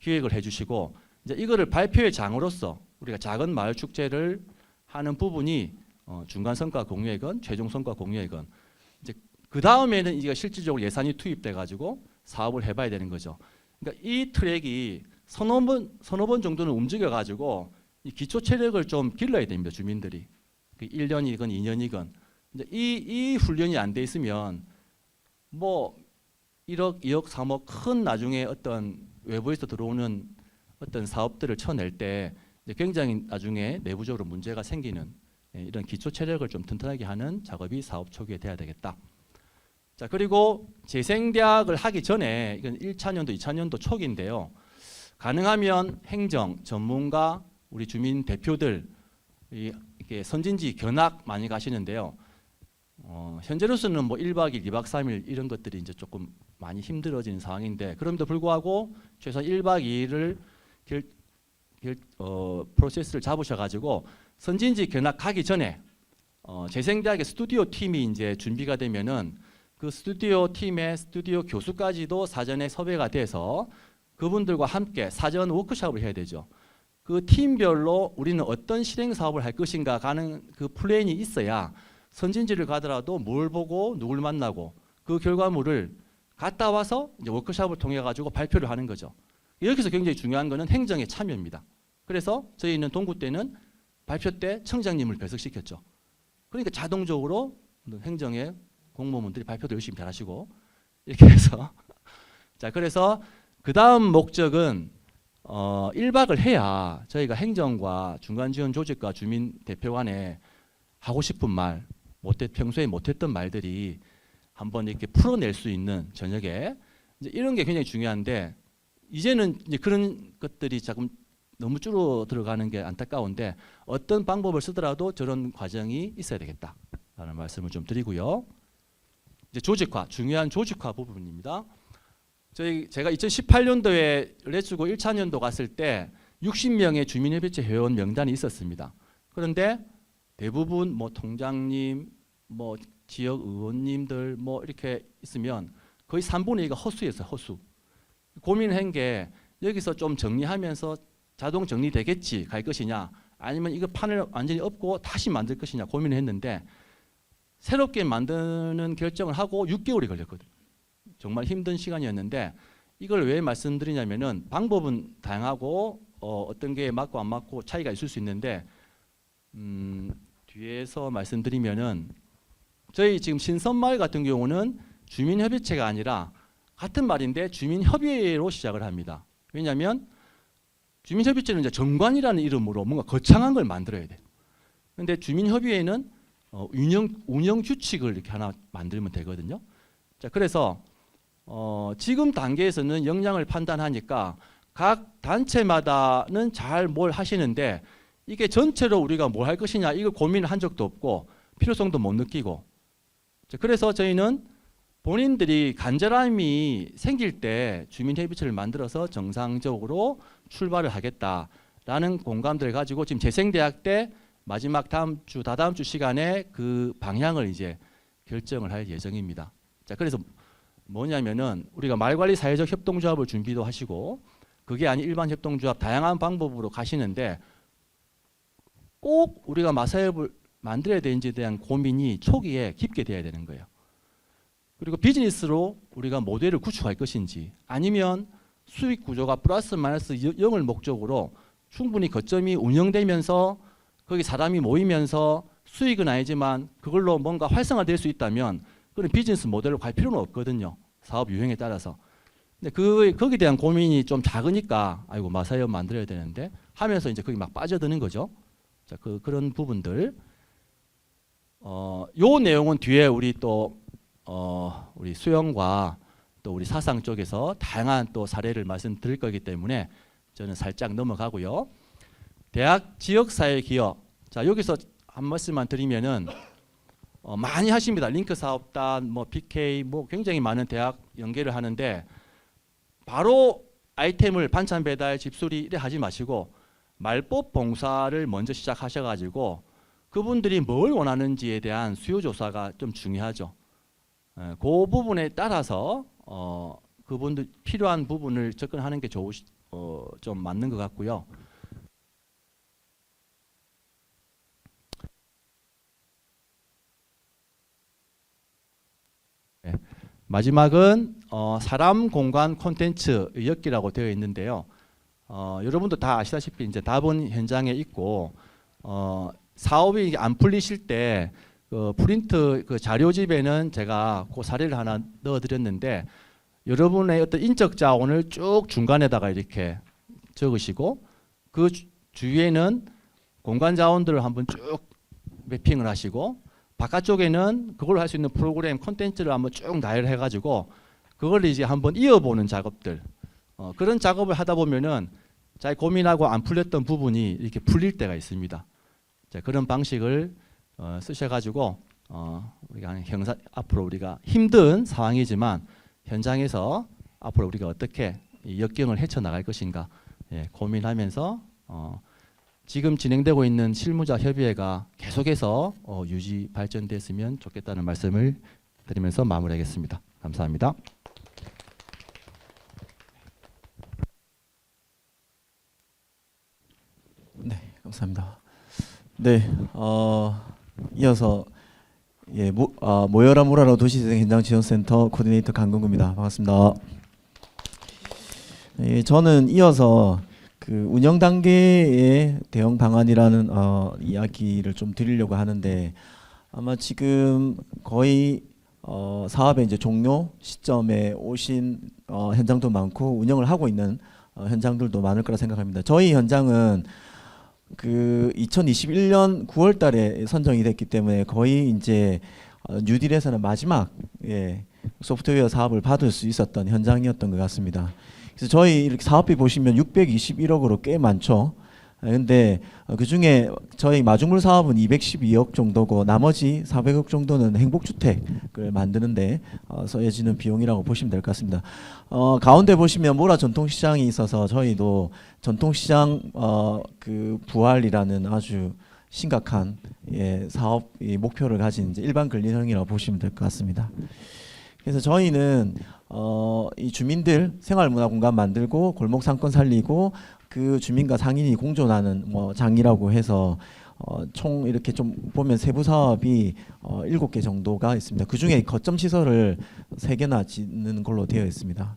기획을 해주시고 이제 이거를 발표의 장으로서 우리가 작은 마을 축제를 하는 부분이 중간 성과 공유회건, 최종 성과 공유회건. 이제 그 다음에는 이게 실질적으로 예산이 투입돼 가지고 사업을 해봐야 되는 거죠. 그러니까 이 트랙이 서너 번 정도는 움직여 가지고 이 기초 체력을 좀 길러야 됩니다. 주민들이 1년이건 2년이건 이제 이 훈련이 안 돼 있으면 뭐 1억, 2억, 3억 큰 나중에 어떤 외부에서 들어오는 어떤 사업들을 쳐낼 때 이제 굉장히 나중에 내부적으로 문제가 생기는 이런 기초 체력을 좀 튼튼하게 하는 작업이 사업 초기에 돼야 되겠다. 자, 그리고 재생대학을 하기 전에 이건 1차년도, 2차년도 초기인데요. 가능하면 행정, 전문가, 우리 주민 대표들 이렇게 선진지 견학 많이 가시는데요. 현재로서는 뭐 1박 2일, 2박 3일 이런 것들이 이제 조금 많이 힘들어지는 상황인데 그럼에도 불구하고 최소한 1박 2일을 프로세스를 잡으셔가지고 선진지 견학 가기 전에 재생대학의 스튜디오 팀이 이제 준비가 되면은 그 스튜디오 팀의 스튜디오 교수까지도 사전에 섭외가 돼서 그분들과 함께 사전 워크숍을 해야 되죠. 그 팀별로 우리는 어떤 실행 사업을 할 것인가 가는 그 플랜이 있어야 선진지를 가더라도 뭘 보고 누굴 만나고 그 결과물을 갔다 와서 이제 워크숍을 통해 가지고 발표를 하는 거죠. 여기서 굉장히 중요한 거는 행정의 참여입니다. 그래서 저희는 동구 때는 발표 때 청장님을 배석시켰죠. 그러니까 자동적으로 행정의 공무원들이 발표도 열심히 잘하시고 이렇게 해서 자 그래서 그 다음 목적은 1박을 해야 저희가 행정과 중간지원 조직과 주민 대표 간에 하고 싶은 말, 평소에 못했던 말들이 한번 이렇게 풀어낼 수 있는 저녁에 이제 이런 게 굉장히 중요한데 이제는 이제 그런 것들이 조금 너무 줄어들어가는 게 안타까운데 어떤 방법을 쓰더라도 저런 과정이 있어야 되겠다라는 말씀을 좀 드리고요. 이제 조직화, 중요한 조직화 부분입니다. 제가 2018년도에 레츠고 1차년도 갔을 때 60명의 주민협의체 회원 명단이 있었습니다. 그런데 대부분 뭐 통장님, 뭐 지역 의원님들 뭐 이렇게 있으면 거의 3분의 2가 허수였어요. 허수. 고민한 게 여기서 좀 정리하면서 자동 정리되겠지 갈 것이냐 아니면 이거 판을 완전히 엎고 다시 만들 것이냐 고민을 했는데 새롭게 만드는 결정을 하고 6개월이 걸렸거든요. 정말 힘든 시간이었는데 이걸 왜 말씀드리냐면은 방법은 다양하고 어떤 게 맞고 안 맞고 차이가 있을 수 있는데 뒤에서 말씀드리면은 저희 지금 신선마을 같은 경우는 주민협의체가 아니라 같은 말인데 주민협의회로 시작을 합니다. 왜냐하면 주민협의체는 이제 정관이라는 이름으로 뭔가 거창한 걸 만들어야 돼요. 그런데 주민협의회는 운영 규칙을 이렇게 하나 만들면 되거든요. 자, 그래서 지금 단계에서는 역량을 판단하니까 각 단체마다는 잘 뭘 하시는데 이게 전체로 우리가 뭘 할 것이냐 이걸 고민을 한 적도 없고 필요성도 못 느끼고 자, 그래서 저희는 본인들이 간절함이 생길 때 주민협의체를 만들어서 정상적으로 출발을 하겠다라는 공감들을 가지고 지금 재생대학 때 마지막 다다음 주 시간에 그 방향을 이제 결정을 할 예정입니다. 자, 그래서 뭐냐면은 우리가 말관리 사회적 협동조합을 준비도 하시고 그게 아닌 일반 협동조합 다양한 방법으로 가시는데 꼭 우리가 마사협을 만들어야 되는지에 대한 고민이 초기에 깊게 돼야 되는 거예요. 그리고 비즈니스로 우리가 모델을 구축할 것인지 아니면 수익 구조가 플러스 마이너스 0을 목적으로 충분히 거점이 운영되면서 거기 사람이 모이면서 수익은 아니지만 그걸로 뭔가 활성화될 수 있다면 그런 비즈니스 모델로 갈 필요는 없거든요. 사업 유형에 따라서. 근데 거기에 대한 고민이 좀 작으니까 아이고 마사이어 만들어야 되는데 하면서 이제 거기 막 빠져드는 거죠. 자, 그런 부분들. 요 내용은 뒤에 우리 또 우리 수영과 또 우리 사상 쪽에서 다양한 또 사례를 말씀드릴 거기 때문에 저는 살짝 넘어가고요. 대학 지역사회 기업. 자, 여기서 한 말씀만 드리면은 많이 하십니다. 링크 사업단, 뭐 PK, 뭐 굉장히 많은 대학 연계를 하는데 바로 아이템을 반찬 배달, 집수리 이래 하지 마시고 말법 봉사를 먼저 시작하셔가지고 그분들이 뭘 원하는지에 대한 수요 조사가 좀 중요하죠. 그 부분에 따라서 그분들 필요한 부분을 접근하는 게 좀 맞는 것 같고요. 네. 마지막은 사람 공간 콘텐츠 엮기라고 되어 있는데요. 여러분도 다 아시다시피 이제 답은 현장에 있고 사업이 안 풀리실 때 그 프린트 그 자료집에는 제가 그 사례를 하나 넣어드렸는데 여러분의 어떤 인적 자원을 쭉 중간에다가 이렇게 적으시고 그 주위에는 공간 자원들을 한번 쭉 매핑을 하시고 바깥쪽에는 그걸 할 수 있는 프로그램 콘텐츠를 한번 쭉 나열해 가지고 그걸 이제 한번 이어보는 작업들 그런 작업을 하다 보면은 잘 고민하고 안 풀렸던 부분이 이렇게 풀릴 때가 있습니다. 자, 그런 방식을 쓰셔가지고 우리가 앞으로 우리가 힘든 상황이지만 현장에서 앞으로 우리가 어떻게 이 역경을 헤쳐나갈 것인가 고민하면서 지금 진행되고 있는 실무자 협의회가 계속해서 유지 발전됐으면 좋겠다는 말씀을 드리면서 마무리하겠습니다. 감사합니다. 네, 감사합니다. 네, 이어서 모여라 모라라 도시재생 현장 지원센터 코디네이터 강근구입니다. 반갑습니다. 저는 이어서 그 운영 단계의 대응 방안이라는 이야기를 좀 드리려고 하는데 아마 지금 거의 사업의 이제 종료 시점에 오신 현장도 많고 운영을 하고 있는 현장들도 많을 거라 생각합니다. 저희 현장은 그 2021년 9월 달에 선정이 됐기 때문에 거의 이제 뉴딜에서는 마지막 소프트웨어 사업을 받을 수 있었던 현장이었던 것 같습니다. 그래서 저희 이렇게 사업비 보시면 621억으로 꽤 많죠. 근데 그 중에 저희 마중물 사업은 212억 정도고 나머지 400억 정도는 행복주택을 만드는데 써지는 비용이라고 보시면 될 것 같습니다. 가운데 보시면 모라 전통시장이 있어서 저희도 전통시장 그 부활이라는 아주 심각한 사업 목표를 가진 이제 일반 근린형이라고 보시면 될 것 같습니다. 그래서 저희는 이 주민들 생활문화 공간 만들고 골목 상권 살리고 그 주민과 상인이 공존하는 뭐 장이라고 해서 총 이렇게 좀 보면 세부 사업이 7개 정도가 있습니다. 그 중에 거점 시설을 3개나 짓는 걸로 되어 있습니다.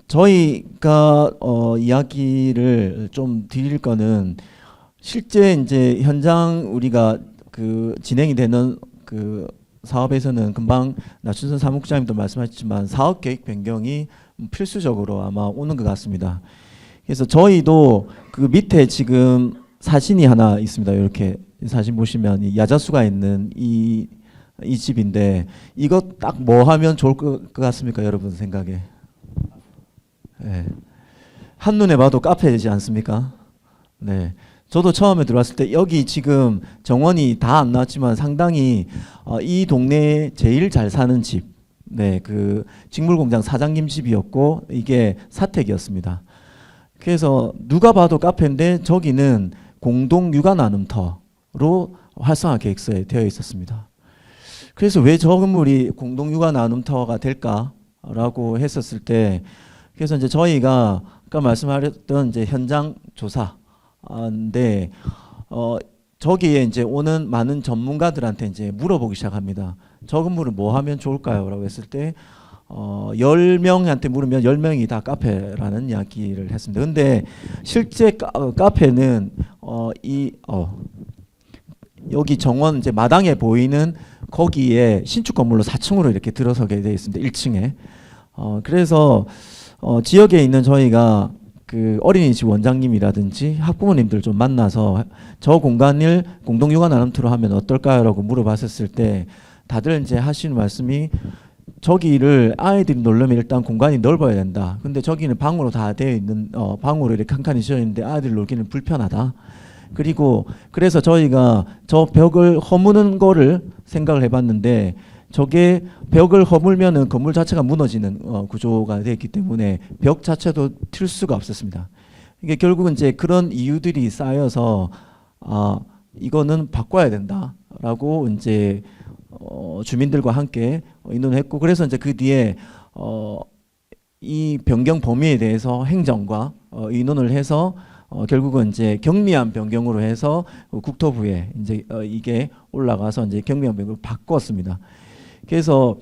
저희가 이야기를 좀 드릴 거는 실제 이제 현장 우리가 그 진행이 되는 그 사업에서는 금방 나춘선 사무국장님도 말씀하셨지만 사업 계획 변경이 필수적으로 아마 오는 것 같습니다. 그래서 저희도 그 밑에 지금 사진이 하나 있습니다. 이렇게 사진 보시면 야자수가 있는 이 집인데 이거 딱 뭐 하면 좋을 것 같습니까, 여러분 생각에? 네. 한눈에 봐도 카페이지 않습니까? 네. 저도 처음에 들어왔을 때 여기 지금 정원이 다 안 나왔지만 상당히 이 동네에 제일 잘 사는 집, 그 직물공장 사장님 집이었고 이게 사택이었습니다. 그래서 누가 봐도 카페인데 저기는 공동 육아 나눔터로 활성화 계획서에 되어 있었습니다. 그래서 왜 저 건물이 공동 육아 나눔터가 될까라고 했었을 때, 그래서 이제 저희가 아까 말씀하셨던 이제 현장 조사인데 저기에 이제 오는 많은 전문가들한테 이제 물어보기 시작합니다. 저 건물을 뭐 하면 좋을까요? 라고 했을 때 10명한테 물으면 10명이 다 카페라는 이야기를 했습니다. 근데 실제 카페는 여기 정원 이제 마당에 보이는 거기에 신축 건물로 4층으로 이렇게 들어서게 되어 있습니다. 1층에. 그래서 지역에 있는 저희가 그 어린이집 원장님이라든지 학부모님들 좀 만나서 저 공간을 공동육아 나눔터로 하면 어떨까요라고 물어봤었을 때 다들 이제 하시는 말씀이 저기를 아이들이 놀려면 일단 공간이 넓어야 된다. 근데 저기는 방으로 다 되어 있는 방으로 이렇게 칸칸이 지어 있는데 아이들 놀기는 불편하다. 그리고 그래서 저희가 저 벽을 허무는 거를 생각을 해봤는데 저게 벽을 허물면은 건물 자체가 무너지는 구조가 되어 있기 때문에 벽 자체도 틀 수가 없었습니다. 이게 결국은 이제 그런 이유들이 쌓여서 이거는 바꿔야 된다라고 이제 주민들과 함께 의논을 했고 그래서 이제 그 뒤에 이 변경 범위에 대해서 행정과 의논을 해서 결국은 이제 경미한 변경으로 해서 국토부에 이제 이게 올라가서 이제 경미한 변경으로 바꿨습니다. 그래서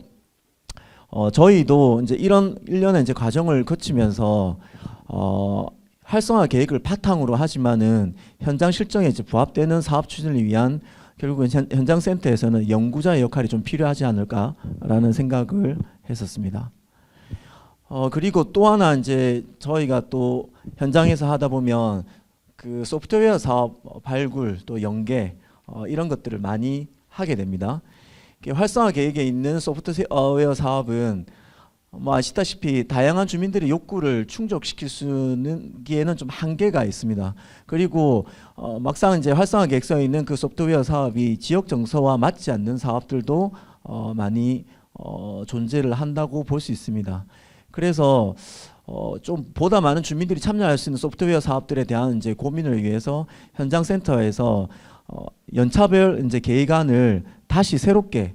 저희도 이제 이런 일련의 이제 과정을 거치면서 활성화 계획을 바탕으로 하지만은 현장 실정에 이제 부합되는 사업 추진을 위한 결국은 현장 센터에서는 연구자의 역할이 좀 필요하지 않을까라는 생각을 했었습니다. 그리고 또 하나 이제 저희가 또 현장에서 하다 보면 그 소프트웨어 사업 발굴 또 연계 이런 것들을 많이 하게 됩니다. 활성화 계획에 있는 소프트웨어 사업은 뭐 아시다시피 다양한 주민들의 욕구를 충족시킬 수는기에는 좀 한계가 있습니다. 그리고 막상 이제 활성화 계획서에 있는 그 소프트웨어 사업이 지역 정서와 맞지 않는 사업들도 많이 존재를 한다고 볼 수 있습니다. 그래서 좀 보다 많은 주민들이 참여할 수 있는 소프트웨어 사업들에 대한 이제 고민을 위해서 현장 센터에서 연차별 이제 계획안을 다시 새롭게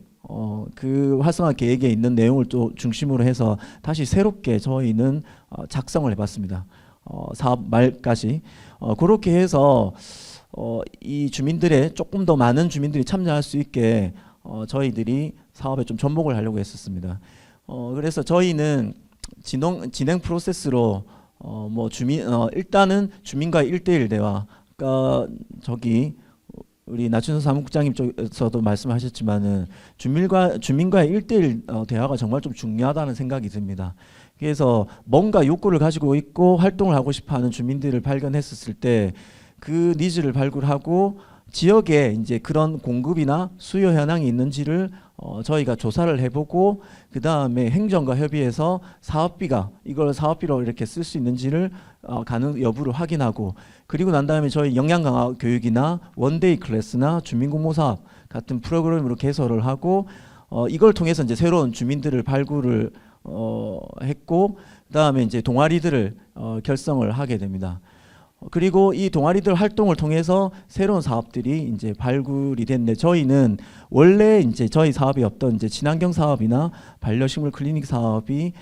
그 활성화 계획에 있는 내용을 또 중심으로 해서 다시 새롭게 저희는 작성을 해봤습니다. 사업 말까지 그렇게 해서 이 주민들의 조금 더 많은 주민들이 참여할 수 있게 저희들이 사업에 좀 접목을 하려고 했었습니다. 그래서 저희는 진행 프로세스로 뭐 일단은 주민과의 1대1 대화, 그러니까 저기 우리 나춘선 사무국장님 쪽에서도 말씀하셨지만은 주민과의 1대1 대화가 정말 좀 중요하다는 생각이 듭니다. 그래서 뭔가 욕구를 가지고 있고 활동을 하고 싶어하는 주민들을 발견했었을 때 그 니즈를 발굴하고 지역에 이제 그런 공급이나 수요 현황이 있는지를 저희가 조사를 해보고 그 다음에 행정과 협의해서 이걸 사업비로 이렇게 쓸 수 있는지를 가능 여부를 확인하고 그리고 난 다음에 저희 역량 강화 교육이나 원데이 클래스나 주민공모 사업 같은 프로그램으로 개설을 하고 이걸 통해서 이제 새로운 주민들을 발굴을 했고 그 다음에 이제 동아리들을 결성을 하게 됩니다. 그리고 이 동아리들 활동을 통해서 새로운 사업들이 이제 발굴이 됐는데 저희는 원래 이제 저희 사업이 없던 이제 친환경 사업이나 반려식물 클리닉 사업이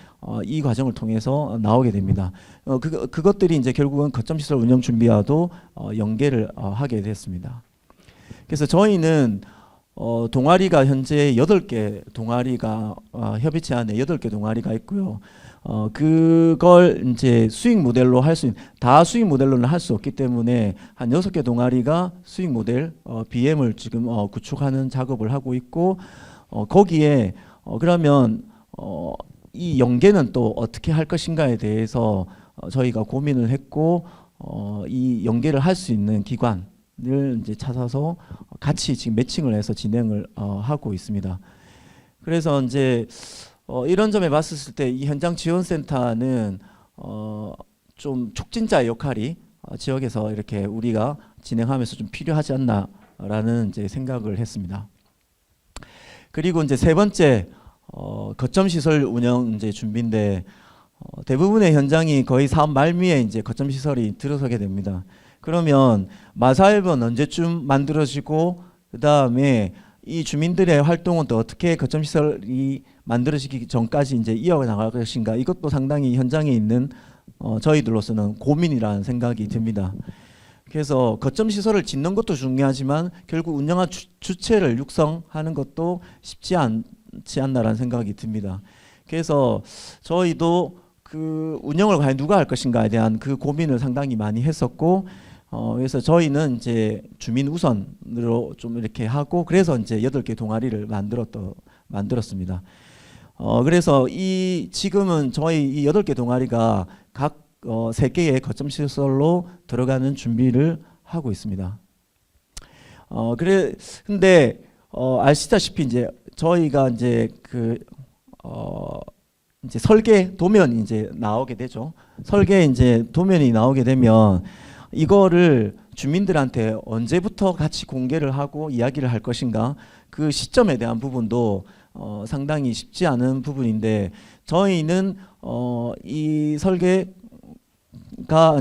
이 과정을 통해서 나오게 됩니다. 그것들이 이제 결국은 거점시설 운영 준비와도 연계를 하게 됐습니다. 그래서 저희는 동아리가 현재 8개 동아리가 협의체 안에 8개 동아리가 있고요. 그걸 이제 수익 모델로 다 수익 모델로는 할 수 없기 때문에 한 6개 동아리가 수익 모델 BM을 지금 구축하는 작업을 하고 있고 거기에 그러면 이 연계는 또 어떻게 할 것인가에 대해서 저희가 고민을 했고 이 연계를 할 수 있는 기관을 이제 찾아서 같이 지금 매칭을 해서 진행을 하고 있습니다. 그래서 이제 이런 점에 봤을 때 이 현장 지원센터는 좀 촉진자의 역할이 지역에서 이렇게 우리가 진행하면서 좀 필요하지 않나라는 이제 생각을 했습니다. 그리고 이제 세 번째 거점 시설 운영 이제 준비인데 대부분의 현장이 거의 사업 말미에 이제 거점 시설이 들어서게 됩니다. 그러면 마사회번 언제쯤 만들어지고 그 다음에 이 주민들의 활동은 또 어떻게 거점 시설이 만들어지기 전까지 이제 이어나갈 것인가 이것도 상당히 현장에 있는 저희들로서는 고민이라는 생각이 듭니다. 그래서 거점 시설을 짓는 것도 중요하지만 결국 운영한 주체를 육성하는 것도 쉽지 않지 않나라는 생각이 듭니다. 그래서 저희도 그 운영을 과연 누가 할 것인가에 대한 그 고민을 상당히 많이 했었고, 그래서 저희는 이제 주민 우선으로 좀 이렇게 하고, 그래서 이제 8개 동아리를 만들었습니다. 그래서 지금은 저희 이 8개 동아리가 각 3개의 거점 시설로 들어가는 준비를 하고 있습니다. 근데 아시다시피 이제 저희가 이제 이제 설계 도면이 이제 나오게 되죠. 설계 이제 도면이 나오게 되면 이거를 주민들한테 언제부터 같이 공개를 하고 이야기를 할 것인가, 그 시점에 대한 부분도 상당히 쉽지 않은 부분인데, 저희는 이 설계가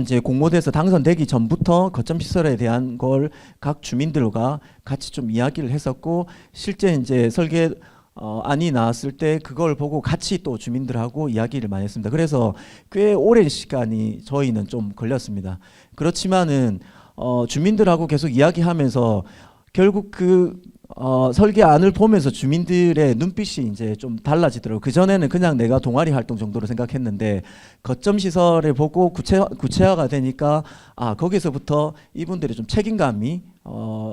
이제 공모돼서 당선되기 전부터 거점 시설에 대한 걸 각 주민들과 같이 좀 이야기를 했었고, 실제 이제 설계 안이 나왔을 때 그걸 보고 같이 또 주민들하고 이야기를 많이 했습니다. 그래서 꽤 오랜 시간이 저희는 좀 걸렸습니다. 그렇지만은 주민들하고 계속 이야기하면서 결국 설계안을 보면서 주민들의 눈빛이 이제 좀 달라지더라고요. 그전에는 그냥 내가 동아리 활동 정도로 생각했는데, 거점 시설을 보고 구체화가 되니까 거기서부터 이분들의 좀 책임감이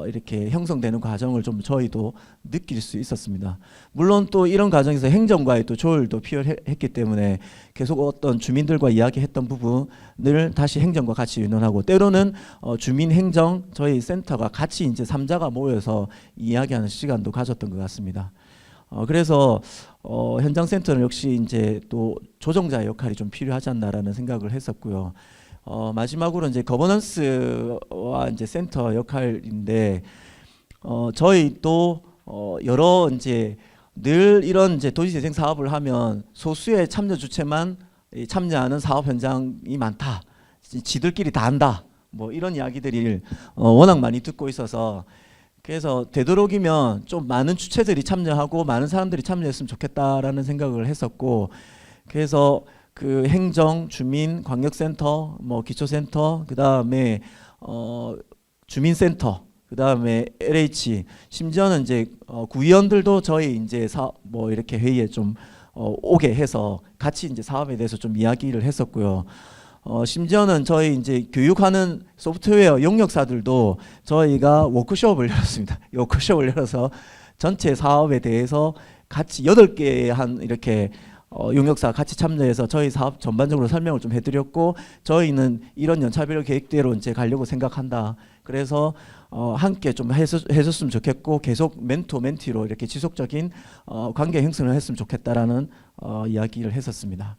이렇게 형성되는 과정을 좀 저희도 느낄 수 있었습니다. 물론 또 이런 과정에서 행정과의 또 조율도 필요했기 때문에 계속 어떤 주민들과 이야기했던 부분을 다시 행정과 같이 의논하고, 때로는 주민 행정 저희 센터가 같이 이제 3자가 모여서 이야기하는 시간도 가졌던 것 같습니다. 그래서 현장 센터는 역시 이제 또 조정자의 역할이 좀 필요하지 않나라는 생각을 했었고요. 마지막으로 이제 거버넌스와 이제 센터 역할인데, 저희도 여러 이제 늘 이런 이제 도시재생 사업을 하면 소수의 참여 주체만 참여하는 사업 현장이 많다, 지들끼리 다 한다, 뭐 이런 이야기들이 워낙 많이 듣고 있어서, 그래서 되도록이면 좀 많은 주체들이 참여하고 많은 사람들이 참여했으면 좋겠다라는 생각을 했었고, 그래서 그 행정, 주민, 광역센터, 뭐 기초센터, 그 다음에 주민센터, 그 다음에 LH, 심지어는 이제 구의원들도 저희 이제 뭐 이렇게 회의에 좀 오게 해서 같이 이제 사업에 대해서 좀 이야기를 했었고요. 심지어는 저희 이제 교육하는 소프트웨어 용역사들도 저희가 워크숍을 열었습니다. 워크숍을 열어서 전체 사업에 대해서 같이 8개 한 이렇게 용역사 같이 참여해서 저희 사업 전반적으로 설명을 좀 해드렸고, 저희는 이런 연차별 계획대로 이제 가려고 생각한다. 그래서 함께 좀 해줬으면 좋겠고, 계속 멘토 멘티로 이렇게 지속적인 관계 형성을 했으면 좋겠다라는 이야기를 했었습니다.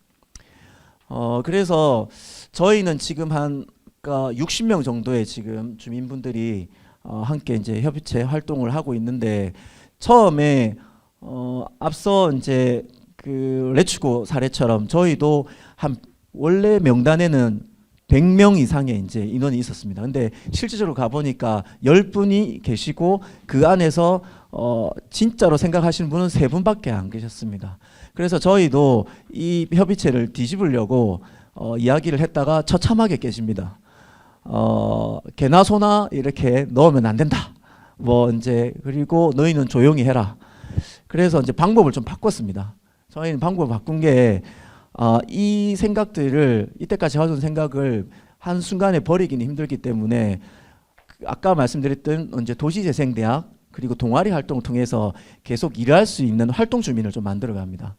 그래서 저희는 지금 한 60명 정도의 지금 주민분들이 함께 이제 협의체 활동을 하고 있는데, 처음에 앞서 이제 그 레츠고 사례처럼 저희도 원래 명단에는 100명 이상의 이제 인원이 있었습니다. 근데 실질적으로 가보니까 10분이 계시고, 그 안에서 진짜로 생각하시는 분은 3분밖에 안 계셨습니다. 그래서 저희도 이 협의체를 뒤집으려고 이야기를 했다가 처참하게 깨집니다. 개나 소나 이렇게 넣으면 안 된다. 뭐 이제 그리고 너희는 조용히 해라. 그래서 이제 방법을 좀 바꿨습니다. 저희는 방법을 바꾼 게 이 생각들을, 이때까지 해온 생각을 한순간에 버리기는 힘들기 때문에 아까 말씀드렸던 이제 도시재생대학 그리고 동아리 활동을 통해서 계속 일할 수 있는 활동 주민을 좀 만들어 갑니다.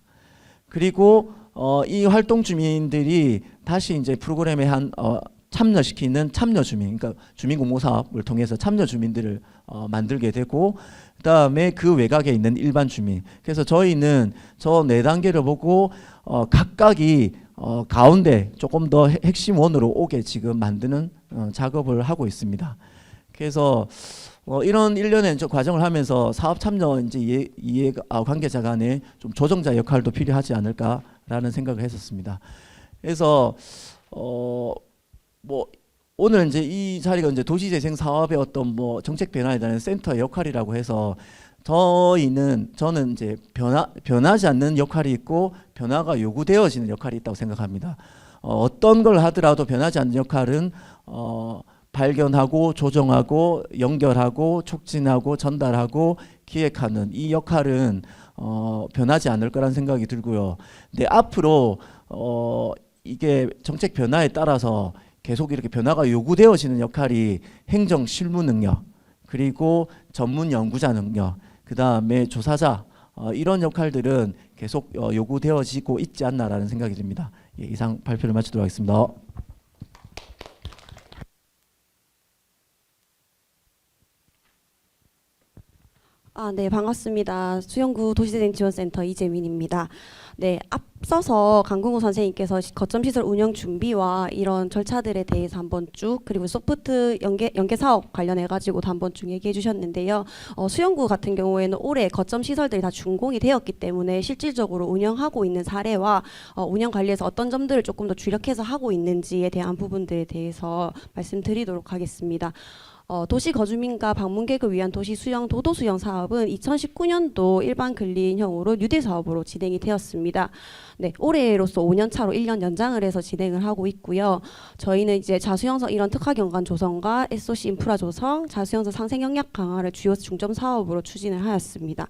그리고 이 활동 주민들이 다시 이제 프로그램에 참여시키는 참여 주민, 그러니까 주민 공모 사업을 통해서 참여 주민들을 만들게 되고, 그다음에 그 외곽에 있는 일반 주민. 그래서 저희는 저 4단계를 보고 각각이 가운데 조금 더 핵심원으로 오게 지금 만드는 작업을 하고 있습니다. 그래서 이런 일련의 과정을 하면서 사업 참여 이제 관계자 간에 좀 조정자 역할도 필요하지 않을까라는 생각을 했었습니다. 그래서 뭐 오늘 이제 이 자리가 이제 도시재생 사업의 어떤 뭐 정책 변화에 대한 센터의 역할이라고 해서, 저는 이제 변하지 않는 역할이 있고 변화가 요구되어지는 역할이 있다고 생각합니다. 어떤 걸 하더라도 변하지 않는 역할은 발견하고 조정하고 연결하고 촉진하고 전달하고 기획하는 이 역할은 변하지 않을 거란 생각이 들고요. 근데 앞으로 이게 정책 변화에 따라서 계속 이렇게 변화가 요구되어지는 역할이 행정 실무 능력, 그리고 전문 연구자 능력, 그 다음에 조사자, 이런 역할들은 계속 요구되어지고 있지 않나라는 생각이 듭니다. 예, 이상 발표를 마치도록 하겠습니다. 네, 반갑습니다. 수영구 도시재생지원센터 이재민입니다. 네, 앞서서 강궁우 선생님께서 거점 시설 운영 준비와 이런 절차들에 대해서 한번 쭉, 그리고 소프트 연계 사업 관련해 가지고도 한번 쭉 얘기해 주셨는데요. 수영구 같은 경우에는 올해 거점 시설들이 다 준공이 되었기 때문에 실질적으로 운영하고 있는 사례와 운영 관리에서 어떤 점들을 조금 더 주력해서 하고 있는지에 대한 부분들에 대해서 말씀드리도록 하겠습니다. 도시 거주민과 방문객을 위한 도시 수영 도도 수영 사업은 2019년도 일반 근린형으로 뉴딜 사업으로 진행이 되었습니다. 네, 올해로서 5년 차로 1년 연장을 해서 진행을 하고 있고요. 저희는 이제 자수형성 이런 특화 경관 조성과 SOC 인프라 조성, 자수형성 상생 영역 강화를 주요 중점 사업으로 추진을 하였습니다.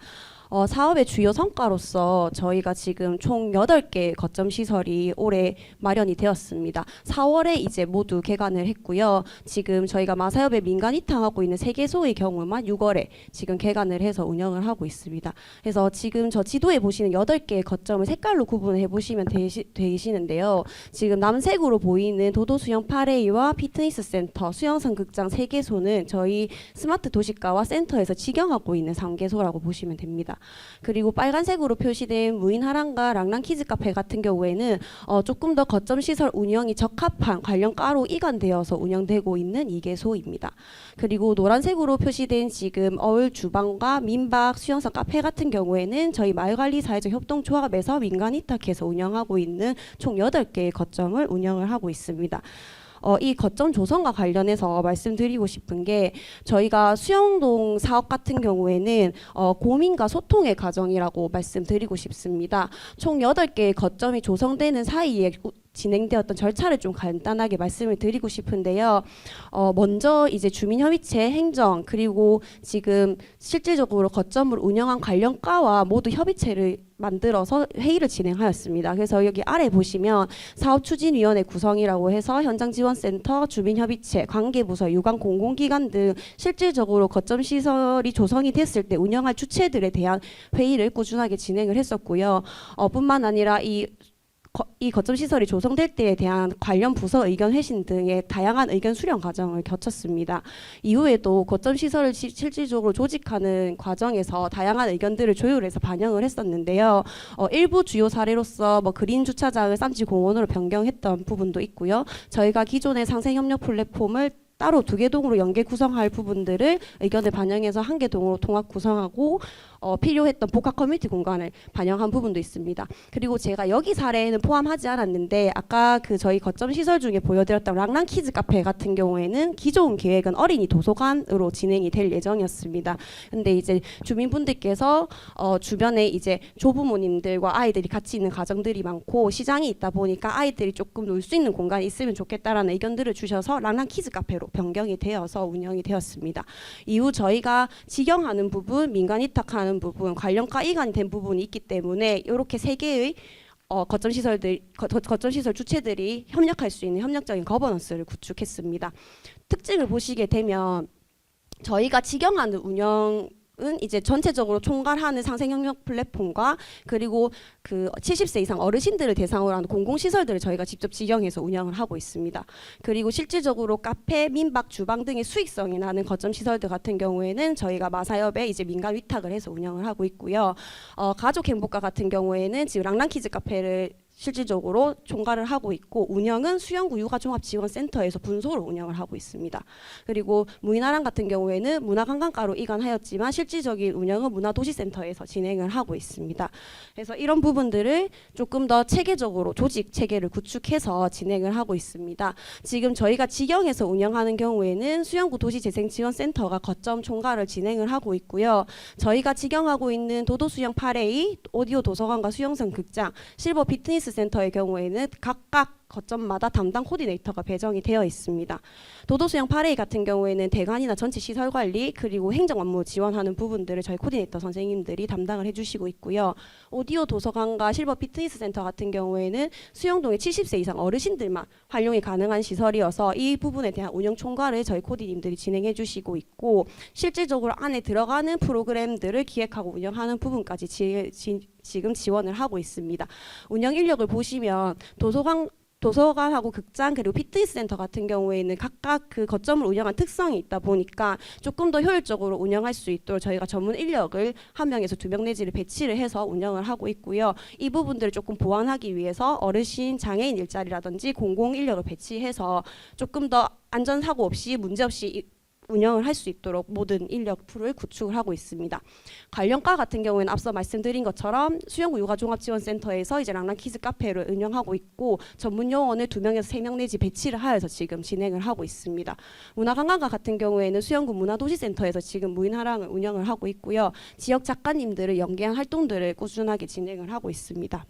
사업의 주요 성과로서 저희가 지금 총 8개 거점 시설이 올해 마련이 되었습니다. 4월에 이제 모두 개관을 했고요. 지금 저희가 마사협에 민간 이탕하고 있는 3개소의 경우만 6월에 지금 개관을 해서 운영을 하고 있습니다. 그래서 지금 저 지도에 보시는 8개의 거점을 색깔로 구분해 보시면 되시는데요. 지금 남색으로 보이는 도도수영 파레이와 피트니스 센터, 수영선 극장 3개소는 저희 스마트 도시가와 센터에서 직영하고 있는 3개소라고 보시면 됩니다. 그리고 빨간색으로 표시된 무인 하랑과 랑랑 키즈 카페 같은 경우에는 조금 더 거점 시설 운영이 적합한 관련가로 이관되어서 운영되고 있는 2개소입니다. 그리고 노란색으로 표시된 지금 어울 주방과 민박 수영선 카페 같은 경우에는 저희 마을관리 사회적 협동조합에서 민간 위탁해서 운영하고 있는 총 8개의 거점을 운영을 하고 있습니다. 이 거점 조성과 관련해서 말씀드리고 싶은 게 저희가 수영동 사업 같은 경우에는 고민과 소통의 과정이라고 말씀드리고 싶습니다. 총 8개의 거점이 조성되는 사이에 진행되었던 절차를 좀 간단하게 말씀을 드리고 싶은데요. 먼저 이제 주민협의체 행정 그리고 지금 실질적으로 거점을 운영한 관련과와 모두 협의체를 만들어서 회의를 진행하였습니다. 그래서 여기 아래 보시면 사업추진위원회 구성이라고 해서 현장지원센터, 주민협의체, 관계부서, 유관 공공기관 등 실질적으로 거점 시설이 조성이 됐을 때 운영할 주체들에 대한 회의를 꾸준하게 진행을 했었고요. 뿐만 아니라 이 거점 시설이 조성될 때에 대한 관련 부서 의견 회신 등의 다양한 의견 수렴 과정을 거쳤습니다. 이후에도 거점 시설을 실질적으로 조직하는 과정에서 다양한 의견들을 조율해서 반영을 했었는데요. 일부 주요 사례로서 그린 주차장을 쌈지 공원으로 변경했던 부분도 있고요. 저희가 기존의 상생 협력 플랫폼을 따로 2개 동으로 연계 구성할 부분들을 의견을 반영해서 1개 동으로 통합 구성하고 필요했던 복합 커뮤니티 공간을 반영한 부분도 있습니다. 그리고 제가 여기 사례에는 포함하지 않았는데 아까 저희 거점 시설 중에 보여드렸던 랑랑 키즈 카페 같은 경우에는 기존 계획은 어린이 도서관으로 진행이 될 예정이었습니다. 근데 이제 주민분들께서 주변에 이제 조부모님들과 아이들이 같이 있는 가정들이 많고 시장이 있다 보니까 아이들이 조금 놀 수 있는 공간이 있으면 좋겠다라는 의견들을 주셔서 랑랑 키즈 카페로 변경이 되어서 운영이 되었습니다. 이후 저희가 직영하는 부분, 민간 위탁하는 부분, 관련과 이관이 된 부분이 있기 때문에 이렇게 3개의 거점 시설 주체들이 협력할 수 있는 협력적인 거버넌스를 구축했습니다. 특징을 보시게 되면 저희가 직영하는 운영은 이제 전체적으로 총괄하는 상생협력 플랫폼과 그리고 70세 이상 어르신들을 대상으로 하는 공공시설들을 저희가 직접 직영해서 운영을 하고 있습니다. 그리고 실질적으로 카페, 민박, 주방 등의 수익성이 나는 거점 시설들 같은 경우에는 저희가 마사협에 이제 민간 위탁을 해서 운영을 하고 있고요. 가족 행복과 같은 경우에는 지금 랑랑키즈 카페를 실질적으로 총괄을 하고 있고 운영은 수영구 육아종합지원센터에서 분소로 운영을 하고 있습니다. 그리고 무인하랑 같은 경우에는 문화관광가로 이관하였지만 실질적인 운영은 문화도시센터에서 진행을 하고 있습니다. 그래서 이런 부분들을 조금 더 체계적으로 조직 체계를 구축해서 진행을 하고 있습니다. 지금 저희가 직영에서 운영하는 경우에는 수영구 도시재생지원센터가 거점 총괄을 진행을 하고 있고요. 저희가 직영하고 있는 도도수영 파레이, 오디오 도서관과 수영선 극장, 실버 피트니스 센터의 경우에는 각각 거점마다 담당 코디네이터가 배정이 되어 있습니다. 도도수영 8A 같은 경우에는 대관이나 전체 시설 관리 그리고 행정 업무 지원하는 부분들을 저희 코디네이터 선생님들이 담당을 해주시고 있고요. 오디오 도서관과 실버 피트니스 센터 같은 경우에는 수영동의 70세 이상 어르신들만 활용이 가능한 시설이어서 이 부분에 대한 운영 총괄을 저희 코디님들이 진행해 주시고 있고, 실질적으로 안에 들어가는 프로그램들을 기획하고 운영하는 부분까지 지금 지원을 하고 있습니다. 운영 인력을 보시면 도서관하고 극장 그리고 피트니스 센터 같은 경우에는 각각 그 거점을 운영한 특성이 있다 보니까 조금 더 효율적으로 운영할 수 있도록 저희가 전문 인력을 1명에서 2명 내지를 배치를 해서 운영을 하고 있고요. 이 부분들을 조금 보완하기 위해서 어르신 장애인 일자리라든지 공공 인력을 배치해서 조금 더 안전사고 없이 문제없이 운영을 할 수 있도록 모든 인력 풀을 구축을 하고 있습니다. 관련과 같은 경우에는 앞서 말씀드린 것처럼 수영구 육아종합지원센터에서 이제 랑랑키즈 카페를 운영하고 있고, 전문 요원을 2명에서 3명 내지 배치를 하여서 지금 진행을 하고 있습니다. 문화관광과 같은 경우에는 수영구 문화도시센터에서 지금 무인하랑을 운영을 하고 있고요. 지역 작가님들을 연계한 활동들을 꾸준하게 진행을 하고 있습니다.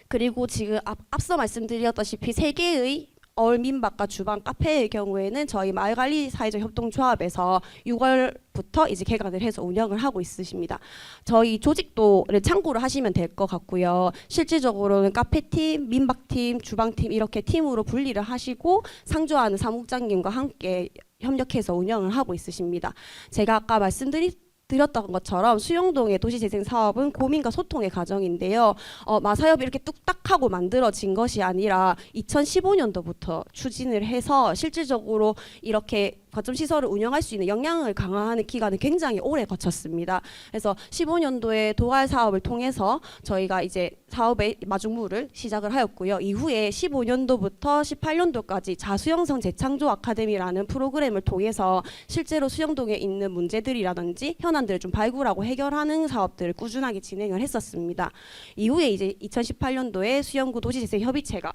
그리고 지금 앞서 말씀드렸다시피 3개의 민박과 주방 카페의 경우에는 저희 마을관리 사회적 협동조합에서 6월부터 이제 개관을 해서 운영을 하고 있으십니다. 저희 조직도를 참고를 하시면 될 것 같고요. 실질적으로는 카페팀, 민박팀, 주방팀 이렇게 팀으로 분리를 하시고 상주하는 사무국장님과 함께 협력해서 운영을 하고 있으십니다. 제가 아까 말씀드렸던 것처럼 수영동의 도시재생 사업은 고민과 소통의 과정인데요. 마사협이 이렇게 뚝딱하고 만들어진 것이 아니라 2015년도부터 추진을 해서 실질적으로 이렇게 거점 시설을 운영할 수 있는 역량을 강화하는 기간을 굉장히 오래 거쳤습니다. 그래서 15년도에 도활 사업을 통해서 저희가 이제 사업의 마중물을 시작을 하였고요. 이후에 15년도부터 18년도까지 자수형성 재창조 아카데미라는 프로그램을 통해서 실제로 수영동에 있는 문제들이라든지 현안들을 좀 발굴하고 해결하는 사업들을 꾸준하게 진행을 했었습니다. 이후에 이제 2018년도에 수영구 도시재생협의체가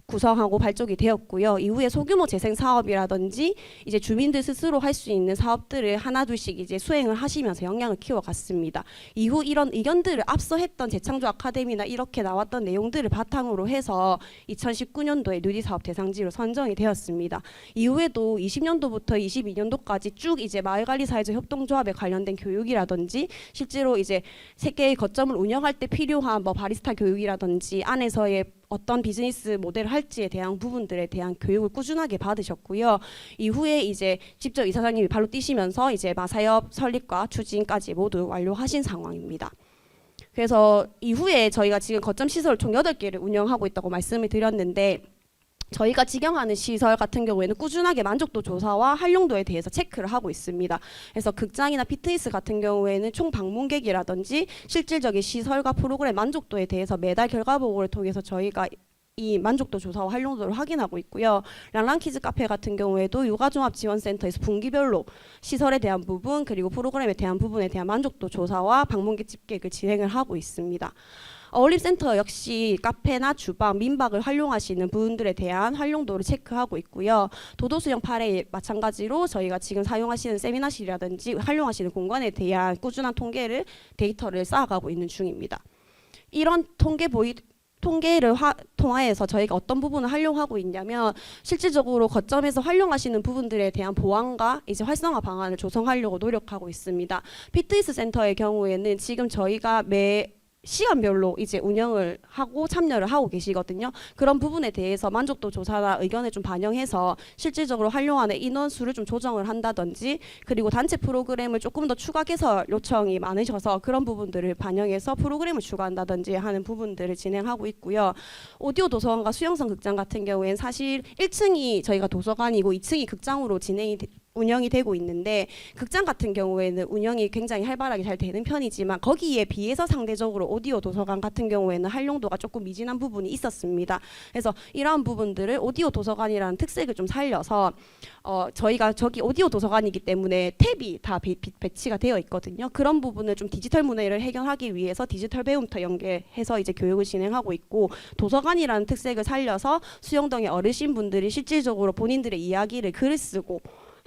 구성하고 발족이 되었고요. 이후에 소규모 재생 사업이라든지 이제 주민들 스스로 할 수 있는 사업들을 하나둘씩 이제 수행을 하시면서 역량을 키워갔습니다. 이후 이런 의견들을 앞서 했던 재창조 아카데미나 이렇게 나왔던 내용들을 바탕으로 해서 2019년도에 누리 사업 대상지로 선정이 되었습니다. 이후에도 20년도부터 22년도까지 쭉 이제 마을관리 사회적 협동조합에 관련된 교육이라든지 실제로 이제 세계의 거점을 운영할 때 필요한 뭐 바리스타 교육이라든지 안에서의 어떤 비즈니스 모델을 할지에 대한 부분들에 대한 교육을 꾸준하게 받으셨고요. 이후에 이제 직접 이사장님이 발로 뛰시면서 이제 마사협 설립과 추진까지 모두 완료하신 상황입니다. 그래서 이후에 저희가 지금 거점 시설 총 8개를 운영하고 있다고 말씀을 드렸는데, 저희가 직영하는 시설 같은 경우에는 꾸준하게 만족도 조사와 활용도에 대해서 체크를 하고 있습니다. 그래서 극장이나 피트니스 같은 경우에는 총 방문객이라든지 실질적인 시설과 프로그램 만족도에 대해서 매달 결과 보고를 통해서 저희가 이 만족도 조사와 활용도를 확인하고 있고요. 랑랑키즈 카페 같은 경우에도 육아종합지원센터에서 분기별로 시설에 대한 부분 그리고 프로그램에 대한 부분에 대한 만족도 조사와 방문객 집계를 진행을 하고 있습니다. 어울림센터 역시 카페나 주방, 민박을 활용하시는 분들에 대한 활용도를 체크하고 있고요. 도도수영 8회 마찬가지로 저희가 지금 사용하시는 세미나실이라든지 활용하시는 공간에 대한 꾸준한 데이터를 쌓아가고 있는 중입니다. 이런 통계를 통해서 저희가 어떤 부분을 활용하고 있냐면, 실질적으로 거점에서 활용하시는 부분들에 대한 보완과 이제 활성화 방안을 조성하려고 노력하고 있습니다. 피트니스 센터의 경우에는 지금 저희가 매 시간별로 이제 운영을 하고 참여를 하고 계시거든요. 그런 부분에 대해서 만족도 조사나 의견을 좀 반영해서 실질적으로 활용하는 인원수를 좀 조정을 한다든지, 그리고 단체 프로그램을 조금 더 추가 개설 요청이 많으셔서 그런 부분들을 반영해서 프로그램을 추가한다든지 하는 부분들을 진행하고 있고요. 오디오 도서관과 수영성 극장 같은 경우에는 사실 1층이 저희가 도서관이고 2층이 극장으로 운영이 되고 있는데, 극장 같은 경우에는 운영이 굉장히 활발하게 잘 되는 편이지만 거기에 비해서 상대적으로 오디오 도서관 같은 경우에는 활용도가 조금 미진한 부분이 있었습니다. 그래서 이러한 부분들을 오디오 도서관이라는 특색을 좀 살려서 저희가 저기 오디오 도서관이기 때문에 탭이 다 배치가 되어 있거든요. 그런 부분을 좀 디지털 문해를 해결하기 위해서 디지털 배움터 연계해서 이제 교육을 진행하고 있고, 도서관이라는 특색을 살려서 수영동의 어르신분들이 실질적으로 본인들의 이야기를 글을 쓰고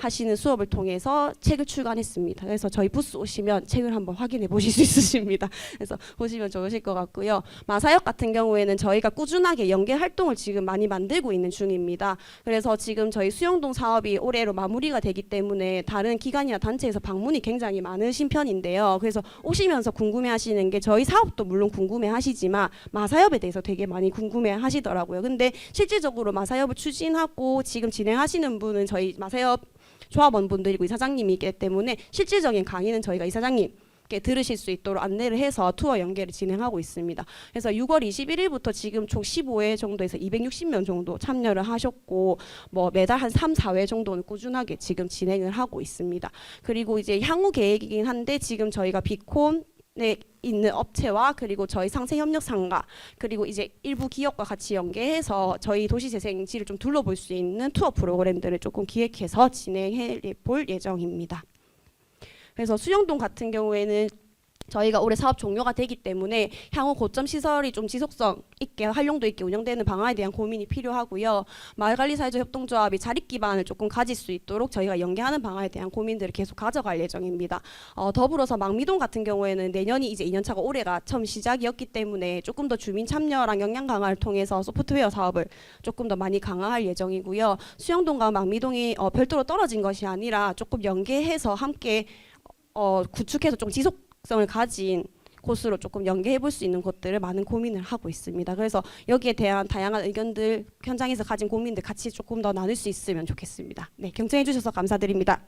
하시는 수업을 통해서 책을 출간했습니다. 그래서 저희 부스 오시면 책을 한번 확인해 보실 수 있으십니다. 그래서 보시면 좋으실 것 같고요. 마사역 같은 경우에는 저희가 꾸준하게 연계 활동을 지금 많이 만들고 있는 중입니다. 그래서 지금 저희 수영동 사업이 올해로 마무리가 되기 때문에 다른 기관이나 단체에서 방문이 굉장히 많으신 편인데요. 그래서 오시면서 궁금해하시는 게 저희 사업도 물론 궁금해하시지만 마사협에 대해서 되게 많이 궁금해하시더라고요. 근데 실질적으로 마사협을 추진하고 지금 진행하시는 분은 저희 마사협 조합원분들이고 이사장님이기 때문에 실질적인 강의는 저희가 이사장님께 들으실 수 있도록 안내를 해서 투어 연계를 진행하고 있습니다. 그래서 6월 21일부터 지금 총 15회 정도에서 260명 정도 참여를 하셨고 뭐 매달 한 3, 4회 정도는 꾸준하게 지금 진행을 하고 있습니다. 그리고 이제 향후 계획이긴 한데 지금 저희가 비콘 네, 있는 업체와 그리고 저희 상생협력상가 그리고 이제 일부 기업과 같이 연계해서 저희 도시재생지를 좀 둘러볼 수 있는 투어 프로그램들을 조금 기획해서 진행해 볼 예정입니다. 그래서 수영동 같은 경우에는 저희가 올해 사업 종료가 되기 때문에 향후 고점 시설이 좀 지속성 있게 활용도 있게 운영되는 방안에 대한 고민이 필요하고요. 마을관리사회적 협동조합이 자립 기반을 조금 가질 수 있도록 저희가 연계하는 방안에 대한 고민들을 계속 가져갈 예정입니다. 더불어서 망미동 같은 경우에는 내년이 이제 2년차가 올해가 처음 시작이었기 때문에 조금 더 주민 참여랑 역량 강화를 통해서 소프트웨어 사업을 조금 더 많이 강화할 예정이고요. 수영동과 망미동이 별도로 떨어진 것이 아니라 조금 연계해서 함께 구축해서 좀 지속성을 가진 곳으로 조금 연계해 볼 수 있는 것들을 많은 고민을 하고 있습니다. 그래서 여기에 대한 다양한 의견들 현장에서 가진 고민들 같이 조금 더 나눌 수 있으면 좋겠습니다. 네, 경청해 주셔서 감사드립니다.